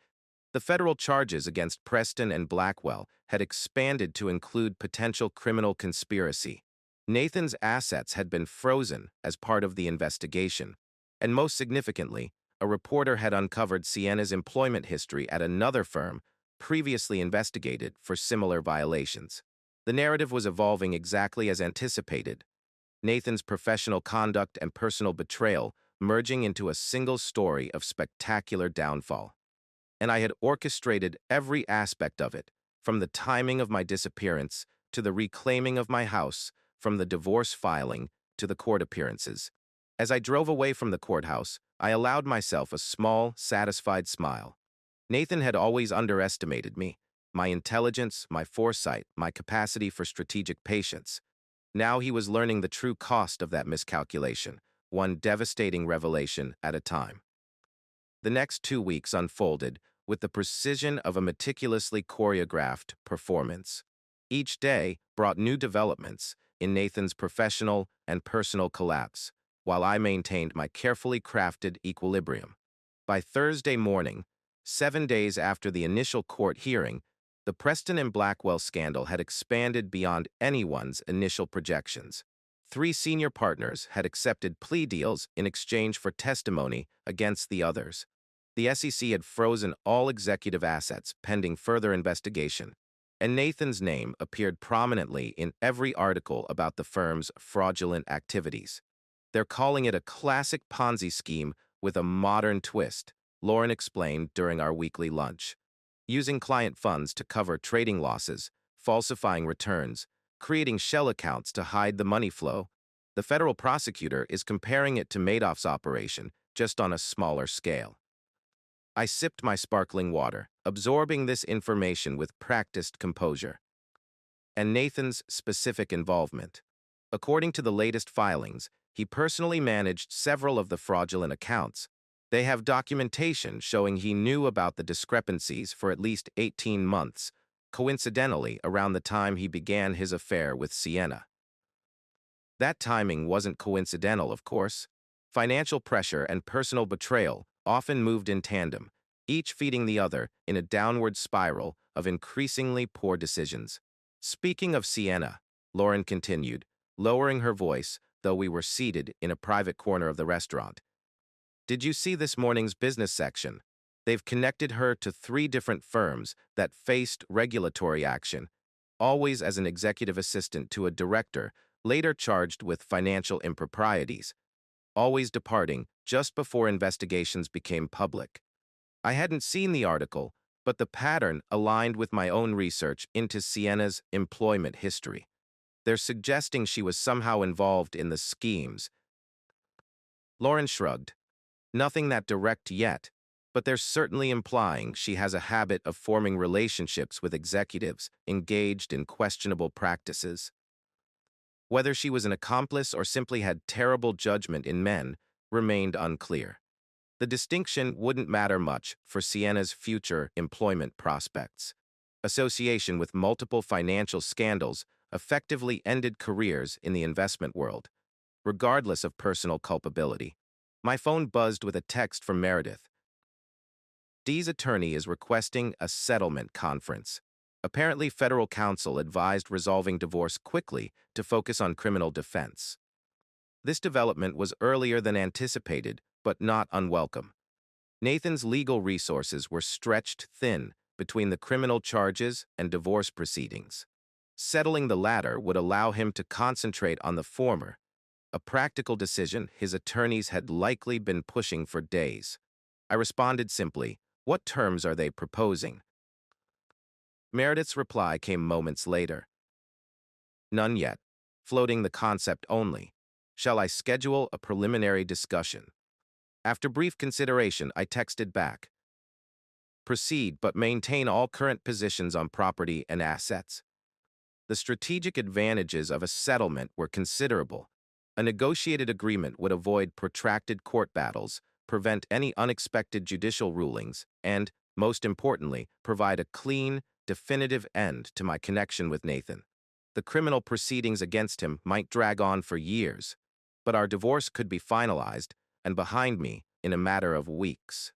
The federal charges against Preston and Blackwell had expanded to include potential criminal conspiracy. Nathan's assets had been frozen as part of the investigation, and most significantly, a reporter had uncovered Sienna's employment history at another firm previously investigated for similar violations. The narrative was evolving exactly as anticipated. Nathan's professional conduct and personal betrayal merging into a single story of spectacular downfall. And I had orchestrated every aspect of it, from the timing of my disappearance to the reclaiming of my house, from the divorce filing to the court appearances. As I drove away from the courthouse, I allowed myself a small, satisfied smile. Nathan had always underestimated me, my intelligence, my foresight, my capacity for strategic patience. Now he was learning the true cost of that miscalculation, one devastating revelation at a time. The next 2 weeks unfolded with the precision of a meticulously choreographed performance. Each day brought new developments in Nathan's professional and personal collapse, while I maintained my carefully crafted equilibrium. By Thursday morning, 7 days after the initial court hearing, the Preston and Blackwell scandal had expanded beyond anyone's initial projections. 3 senior partners had accepted plea deals in exchange for testimony against the others. The SEC had frozen all executive assets pending further investigation, and Nathan's name appeared prominently in every article about the firm's fraudulent activities. "They're calling it a classic Ponzi scheme with a modern twist," Lauren explained during our weekly lunch. "Using client funds to cover trading losses, falsifying returns, creating shell accounts to hide the money flow. The federal prosecutor is comparing it to Madoff's operation, just on a smaller scale." I sipped my sparkling water, absorbing this information with practiced composure. And Nathan's specific involvement. According to the latest filings, he personally managed several of the fraudulent accounts. They have documentation showing he knew about the discrepancies for at least 18 months, coincidentally around the time he began his affair with Sienna. That timing wasn't coincidental, of course. Financial pressure and personal betrayal often moved in tandem, each feeding the other in a downward spiral of increasingly poor decisions. "Speaking of Sienna," Lauren continued, lowering her voice, though we were seated in a private corner of the restaurant. "Did you see this morning's business section? They've connected her to 3 different firms that faced regulatory action, always as an executive assistant to a director, later charged with financial improprieties, always departing just before investigations became public." I hadn't seen the article, but the pattern aligned with my own research into Sienna's employment history. "They're suggesting she was somehow involved in the schemes." Lauren shrugged. "Nothing that direct yet, but they're certainly implying she has a habit of forming relationships with executives engaged in questionable practices. Whether she was an accomplice or simply had terrible judgment in men remained unclear. The distinction wouldn't matter much for Sienna's future employment prospects. Association with multiple financial scandals effectively ended careers in the investment world, regardless of personal culpability. My phone buzzed with a text from Meredith. "Dee's attorney is requesting a settlement conference." Apparently, federal counsel advised resolving divorce quickly to focus on criminal defense. This development was earlier than anticipated, but not unwelcome. Nathan's legal resources were stretched thin, between the criminal charges and divorce proceedings. Settling the latter would allow him to concentrate on the former, a practical decision his attorneys had likely been pushing for days. I responded simply, "What terms are they proposing?" Meredith's reply came moments later. "None yet, floating the concept only. Shall I schedule a preliminary discussion?" After brief consideration, I texted back, "Proceed, but maintain all current positions on property and assets." The strategic advantages of a settlement were considerable. A negotiated agreement would avoid protracted court battles, prevent any unexpected judicial rulings, and, most importantly, provide a clean, definitive end to my connection with Nathan. The criminal proceedings against him might drag on for years, but our divorce could be finalized and behind me in a matter of weeks.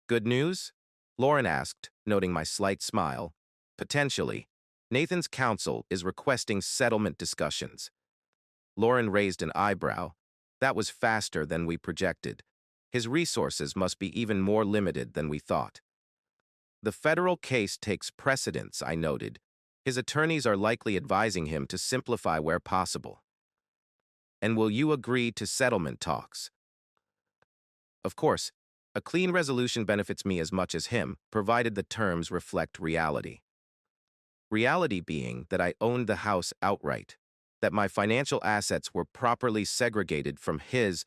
"Good news?" Lauren asked, noting my slight smile. "Potentially. Nathan's counsel is requesting settlement discussions." Lauren raised an eyebrow. That was faster than we projected. His resources must be even more limited than we thought. "The federal case takes precedence," I noted. "His attorneys are likely advising him to simplify where possible." "And will you agree to settlement talks?" "Of course. A clean resolution benefits me as much as him, provided the terms reflect reality." Reality being that I owned the house outright, that my financial assets were properly segregated from his,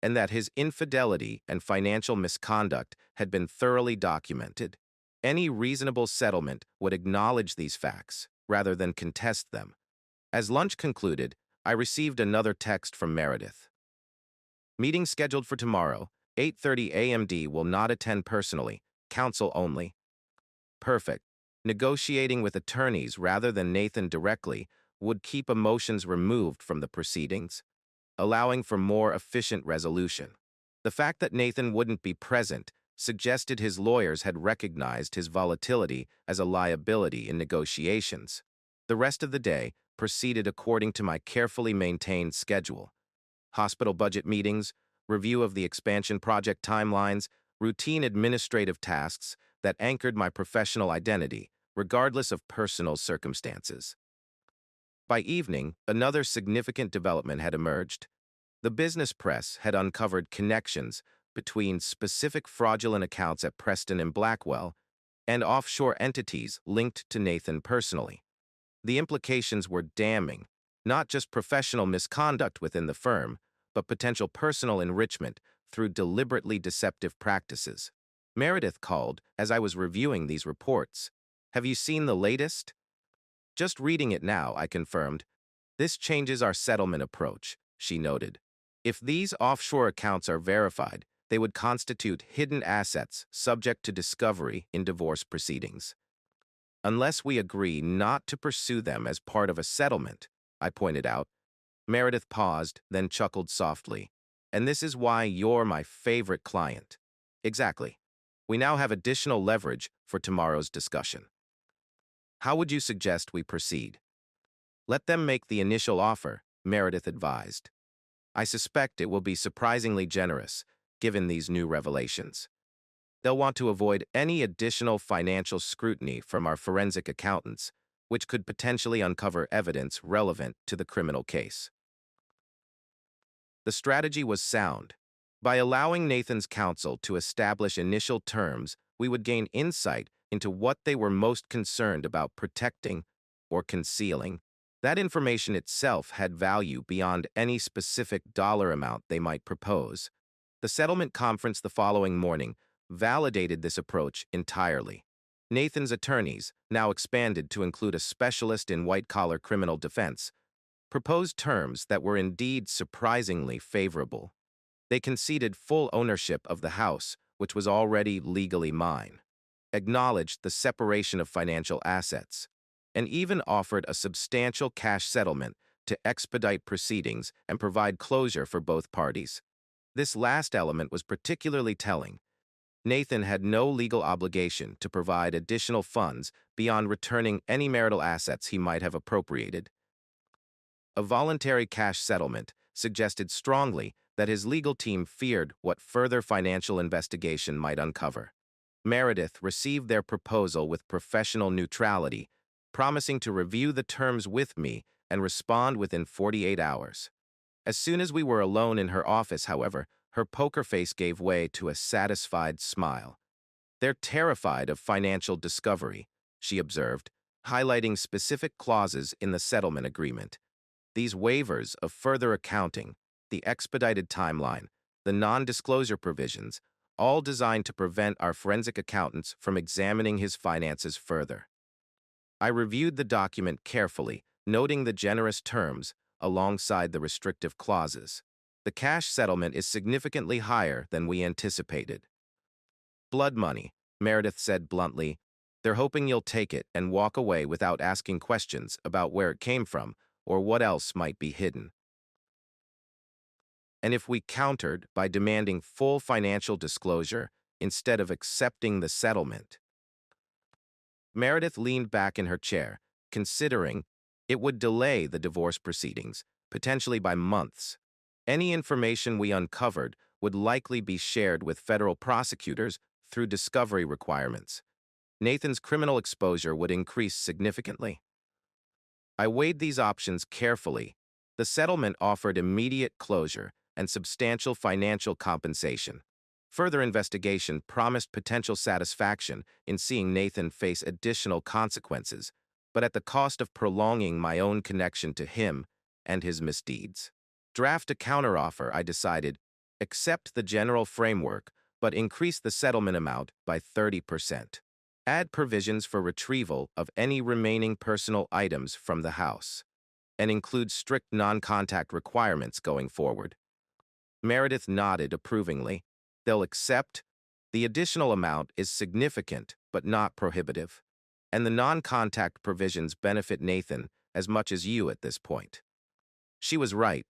and that his infidelity and financial misconduct had been thoroughly documented. Any reasonable settlement would acknowledge these facts, rather than contest them. As lunch concluded, I received another text from Meredith. "Meeting scheduled for tomorrow, 8:30 a.m.d. will not attend personally, counsel only." Perfect. Negotiating with attorneys rather than Nathan directly would keep emotions removed from the proceedings, allowing for more efficient resolution. The fact that Nathan wouldn't be present suggested his lawyers had recognized his volatility as a liability in negotiations. The rest of the day proceeded according to my carefully maintained schedule. Hospital budget meetings, review of the expansion project timelines, routine administrative tasks that anchored my professional identity, regardless of personal circumstances. By evening, another significant development had emerged. The business press had uncovered connections between specific fraudulent accounts at Preston and Blackwell and offshore entities linked to Nathan personally. The implications were damning, not just professional misconduct within the firm, but potential personal enrichment through deliberately deceptive practices. Meredith called as I was reviewing these reports. "Have you seen the latest?" "Just reading it now," I confirmed. "This changes our settlement approach," she noted. "If these offshore accounts are verified, they would constitute hidden assets subject to discovery in divorce proceedings. Unless we agree not to pursue them as part of a settlement," I pointed out. Meredith paused, then chuckled softly. "And this is why you're my favorite client." "Exactly. We now have additional leverage for tomorrow's discussion." "How would you suggest we proceed?" "Let them make the initial offer," Meredith advised. "I suspect it will be surprisingly generous, given these new revelations. They'll want to avoid any additional financial scrutiny from our forensic accountants, which could potentially uncover evidence relevant to the criminal case." The strategy was sound. By allowing Nathan's counsel to establish initial terms, we would gain insight into what they were most concerned about protecting or concealing. That information itself had value beyond any specific dollar amount they might propose. The settlement conference the following morning validated this approach entirely. Nathan's attorneys, now expanded to include a specialist in white-collar criminal defense, proposed terms that were indeed surprisingly favorable. They conceded full ownership of the house, which was already legally mine, acknowledged the separation of financial assets, and even offered a substantial cash settlement to expedite proceedings and provide closure for both parties. This last element was particularly telling. Nathan had no legal obligation to provide additional funds beyond returning any marital assets he might have appropriated. A voluntary cash settlement suggested strongly that his legal team feared what further financial investigation might uncover. Meredith received their proposal with professional neutrality, promising to review the terms with me and respond within 48 hours. As soon as we were alone in her office, however, her poker face gave way to a satisfied smile. "They're terrified of financial discovery," she observed, highlighting specific clauses in the settlement agreement. These waivers of further accounting, the expedited timeline, the non-disclosure provisions, all designed to prevent our forensic accountants from examining his finances further. I reviewed the document carefully, noting the generous terms alongside the restrictive clauses. The cash settlement is significantly higher than we anticipated. "Blood money," Meredith said bluntly. "They're hoping you'll take it and walk away without asking questions about where it came from or what else might be hidden." And if we countered by demanding full financial disclosure instead of accepting the settlement? Meredith leaned back in her chair, considering it would delay the divorce proceedings, potentially by months. Any information we uncovered would likely be shared with federal prosecutors through discovery requirements. Nathan's criminal exposure would increase significantly. I weighed these options carefully. The settlement offered immediate closure and substantial financial compensation. Further investigation promised potential satisfaction in seeing Nathan face additional consequences, but at the cost of prolonging my own connection to him and his misdeeds. Draft a counteroffer, I decided. Accept the general framework, but increase the settlement amount by 30%. Add provisions for retrieval of any remaining personal items from the house, and include strict non-contact requirements going forward. Meredith nodded approvingly. They'll accept. The additional amount is significant but not prohibitive, and the non-contact provisions benefit Nathan as much as you at this point. She was right.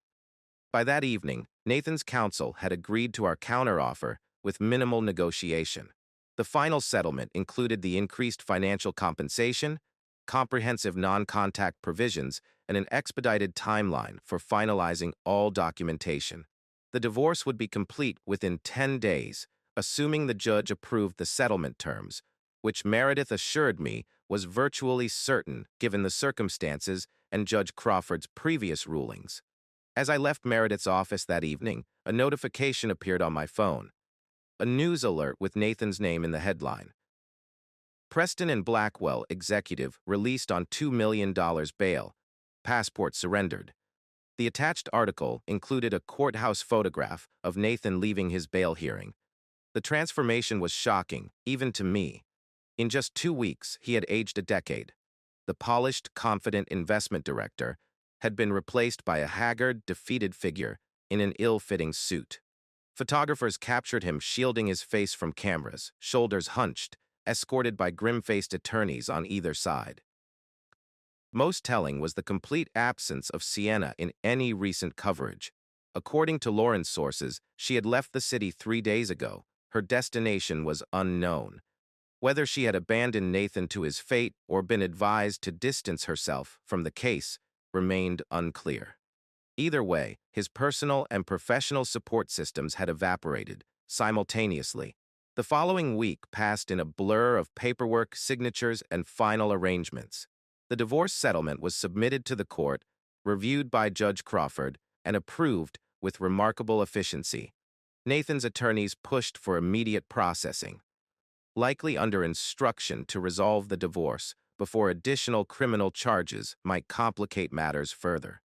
By that evening, Nathan's counsel had agreed to our counteroffer with minimal negotiation. The final settlement included the increased financial compensation, comprehensive non-contact provisions, and an expedited timeline for finalizing all documentation. The divorce would be complete within 10 days, assuming the judge approved the settlement terms, which Meredith assured me was virtually certain given the circumstances and Judge Crawford's previous rulings. As I left Meredith's office that evening, a notification appeared on my phone. A news alert with Nathan's name in the headline. Preston and Blackwell executive released on $2 million bail. Passport surrendered. The attached article included a courthouse photograph of Nathan leaving his bail hearing. The transformation was shocking, even to me. In just 2 weeks, he had aged a decade. The polished, confident investment director had been replaced by a haggard, defeated figure in an ill-fitting suit. Photographers captured him shielding his face from cameras, shoulders hunched, escorted by grim-faced attorneys on either side. Most telling was the complete absence of Sienna in any recent coverage. According to Lauren's sources, she had left the city 3 days ago. Her destination was unknown. Whether she had abandoned Nathan to his fate or been advised to distance herself from the case remained unclear. Either way, his personal and professional support systems had evaporated simultaneously. The following week passed in a blur of paperwork, signatures, and final arrangements. The divorce settlement was submitted to the court, reviewed by Judge Crawford, and approved with remarkable efficiency. Nathan's attorneys pushed for immediate processing, likely under instruction to resolve the divorce before additional criminal charges might complicate matters further.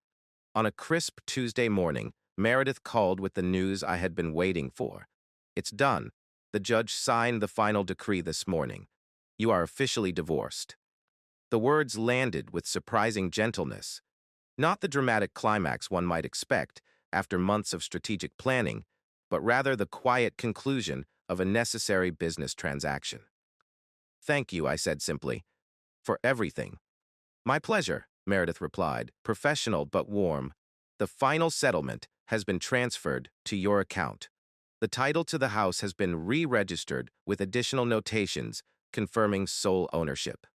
On a crisp Tuesday morning, Meredith called with the news I had been waiting for. "It's done. The judge signed the final decree this morning. You are officially divorced." The words landed with surprising gentleness. Not the dramatic climax one might expect after months of strategic planning, but rather the quiet conclusion of a necessary business transaction. "Thank you," I said simply, "for everything." "My pleasure," Meredith replied, professional but warm. "The final settlement has been transferred to your account. The title to the house has been re-registered with additional notations confirming sole ownership.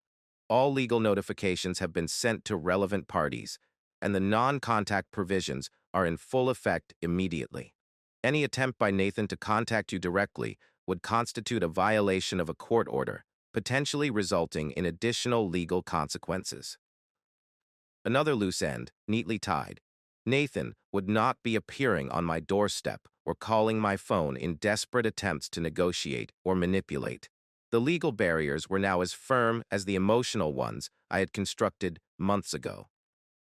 All legal notifications have been sent to relevant parties, and the non-contact provisions are in full effect immediately. Any attempt by Nathan to contact you directly would constitute a violation of a court order, potentially resulting in additional legal consequences. Another loose end, neatly tied. Nathan would not be appearing on my doorstep or calling my phone in desperate attempts to negotiate or manipulate. The legal barriers were now as firm as the emotional ones I had constructed months ago.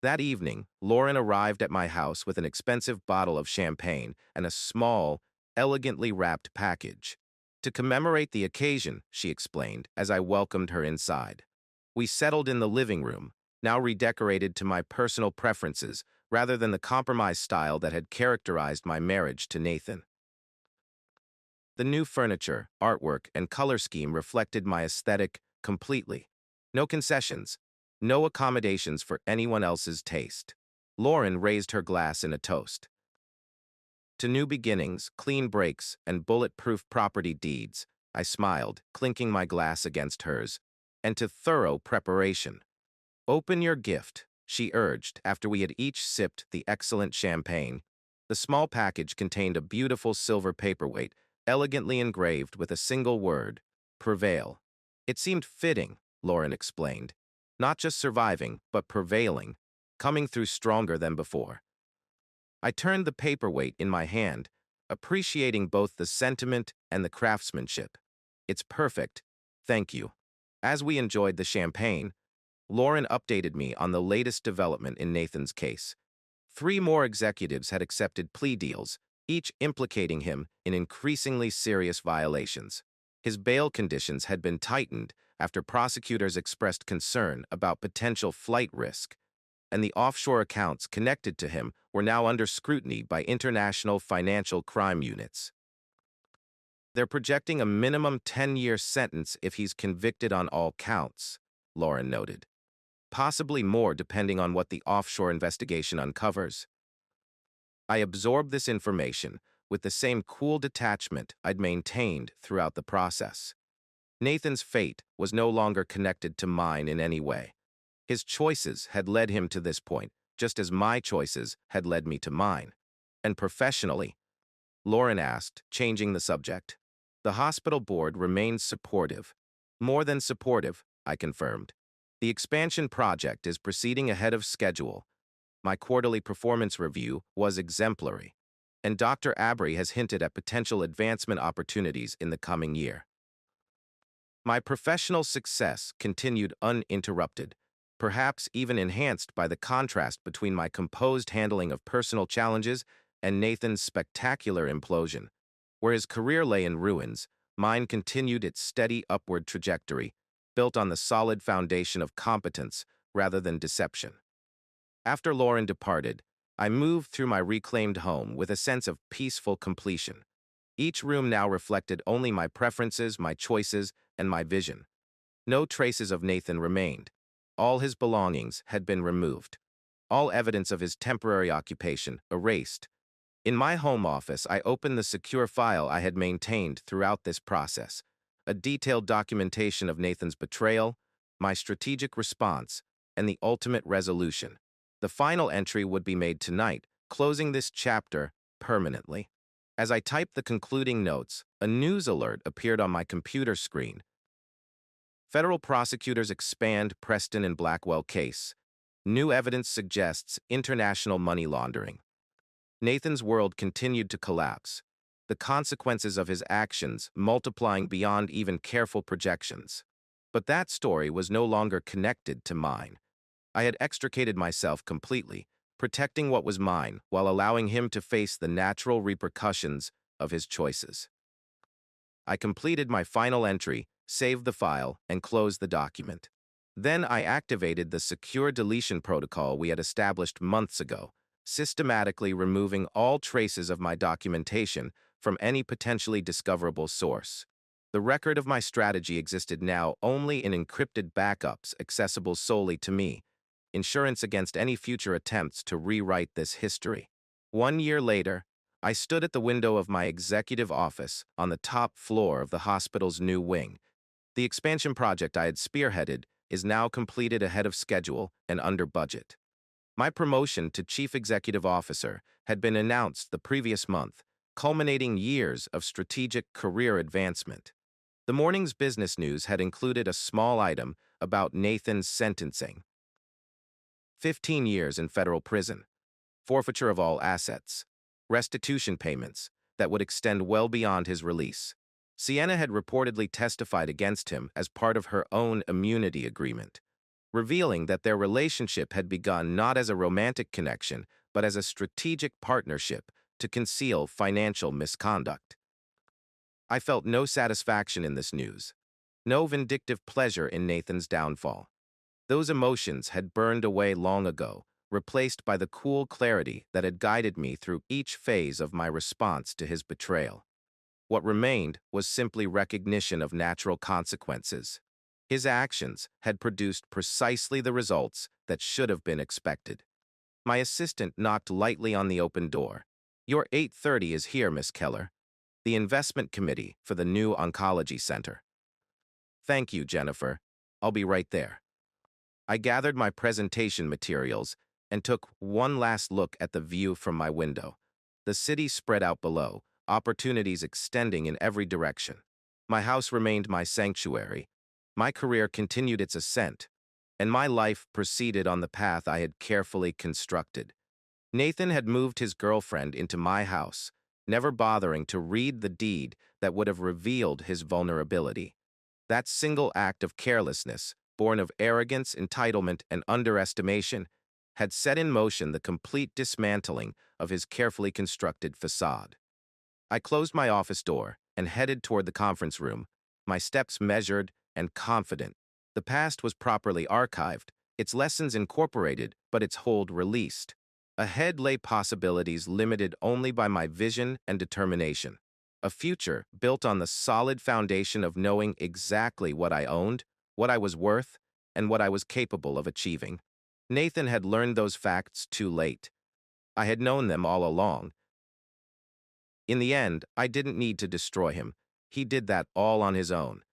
That evening, Lauren arrived at my house with an expensive bottle of champagne and a small, elegantly wrapped package. To commemorate the occasion, she explained as I welcomed her inside. We settled in the living room, now redecorated to my personal preferences rather than the compromise style that had characterized my marriage to Nathan. The new furniture, artwork, and color scheme reflected my aesthetic completely. No concessions, no accommodations for anyone else's taste. Lauren raised her glass in a toast. To new beginnings, clean breaks, and bulletproof property deeds, I smiled, clinking my glass against hers. And to thorough preparation. Open your gift, she urged after we had each sipped the excellent champagne. The small package contained a beautiful silver paperweight, elegantly engraved with a single word, prevail. It seemed fitting, Lauren explained. Not just surviving, but prevailing, coming through stronger than before. I turned the paperweight in my hand, appreciating both the sentiment and the craftsmanship. It's perfect, thank you. As we enjoyed the champagne, Lauren updated me on the latest development in Nathan's case. 3 more executives had accepted plea deals, each implicating him in increasingly serious violations. His bail conditions had been tightened after prosecutors expressed concern about potential flight risk, and the offshore accounts connected to him were now under scrutiny by international financial crime units. They're projecting a minimum 10-year sentence if he's convicted on all counts, Lauren noted. Possibly more depending on what the offshore investigation uncovers. I absorbed this information with the same cool detachment I'd maintained throughout the process. Nathan's fate was no longer connected to mine in any way. His choices had led him to this point, just as my choices had led me to mine. And professionally, Lauren asked, changing the subject. The hospital board remains supportive. More than supportive, I confirmed. The expansion project is proceeding ahead of schedule. My quarterly performance review was exemplary, and Dr. Abry has hinted at potential advancement opportunities in the coming year. My professional success continued uninterrupted, perhaps even enhanced by the contrast between my composed handling of personal challenges and Nathan's spectacular implosion. Where his career lay in ruins, mine continued its steady upward trajectory, built on the solid foundation of competence rather than deception. After Lauren departed, I moved through my reclaimed home with a sense of peaceful completion. Each room now reflected only my preferences, my choices, and my vision. No traces of Nathan remained. All his belongings had been removed. All evidence of his temporary occupation erased. In my home office, I opened the secure file I had maintained throughout this process, a detailed documentation of Nathan's betrayal, my strategic response, and the ultimate resolution. The final entry would be made tonight, closing this chapter permanently. As I typed the concluding notes, a news alert appeared on my computer screen. Federal prosecutors expand Preston and Blackwell case. New evidence suggests international money laundering. Nathan's world continued to collapse, the consequences of his actions multiplying beyond even careful projections. But that story was no longer connected to mine. I had extricated myself completely, protecting what was mine while allowing him to face the natural repercussions of his choices. I completed my final entry, saved the file, and closed the document. Then I activated the secure deletion protocol we had established months ago, systematically removing all traces of my documentation from any potentially discoverable source. The record of my strategy existed now only in encrypted backups accessible solely to me, insurance against any future attempts to rewrite this history. 1 year later, I stood at the window of my executive office on the top floor of the hospital's new wing. The expansion project I had spearheaded is now completed ahead of schedule and under budget. My promotion to Chief Executive Officer had been announced the previous month, culminating years of strategic career advancement. The morning's business news had included a small item about Nathan's sentencing. 15 years in federal prison, forfeiture of all assets, restitution payments that would extend well beyond his release. Sienna had reportedly testified against him as part of her own immunity agreement, revealing that their relationship had begun not as a romantic connection, but as a strategic partnership to conceal financial misconduct. I felt no satisfaction in this news, no vindictive pleasure in Nathan's downfall. Those emotions had burned away long ago, replaced by the cool clarity that had guided me through each phase of my response to his betrayal. What remained was simply recognition of natural consequences. His actions had produced precisely the results that should have been expected. My assistant knocked lightly on the open door. "Your 8:30 is here, Miss Keller. The investment committee for the new oncology center." "Thank you, Jennifer. I'll be right there." I gathered my presentation materials and took one last look at the view from my window. The city spread out below, opportunities extending in every direction. My house remained my sanctuary. My career continued its ascent, and my life proceeded on the path I had carefully constructed. Nathan had moved his girlfriend into my house, never bothering to read the deed that would have revealed his vulnerability. That single act of carelessness, born of arrogance, entitlement, and underestimation, had set in motion the complete dismantling of his carefully constructed facade. I closed my office door and headed toward the conference room, my steps measured and confident. The past was properly archived, its lessons incorporated, but its hold released. Ahead lay possibilities limited only by my vision and determination. A future built on the solid foundation of knowing exactly what I owned, what I was worth, and what I was capable of achieving. Nathan had learned those facts too late. I had known them all along. In the end, I didn't need to destroy him. He did that all on his own.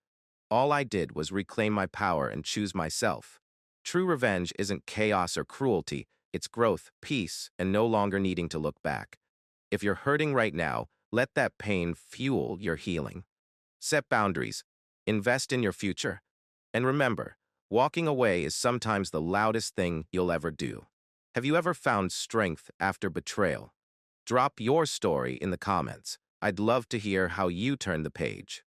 All I did was reclaim my power and choose myself. True revenge isn't chaos or cruelty, it's growth, peace, and no longer needing to look back. If you're hurting right now, let that pain fuel your healing. Set boundaries, invest in your future, and remember, walking away is sometimes the loudest thing you'll ever do. Have you ever found strength after betrayal? Drop your story in the comments. I'd love to hear how you turn the page.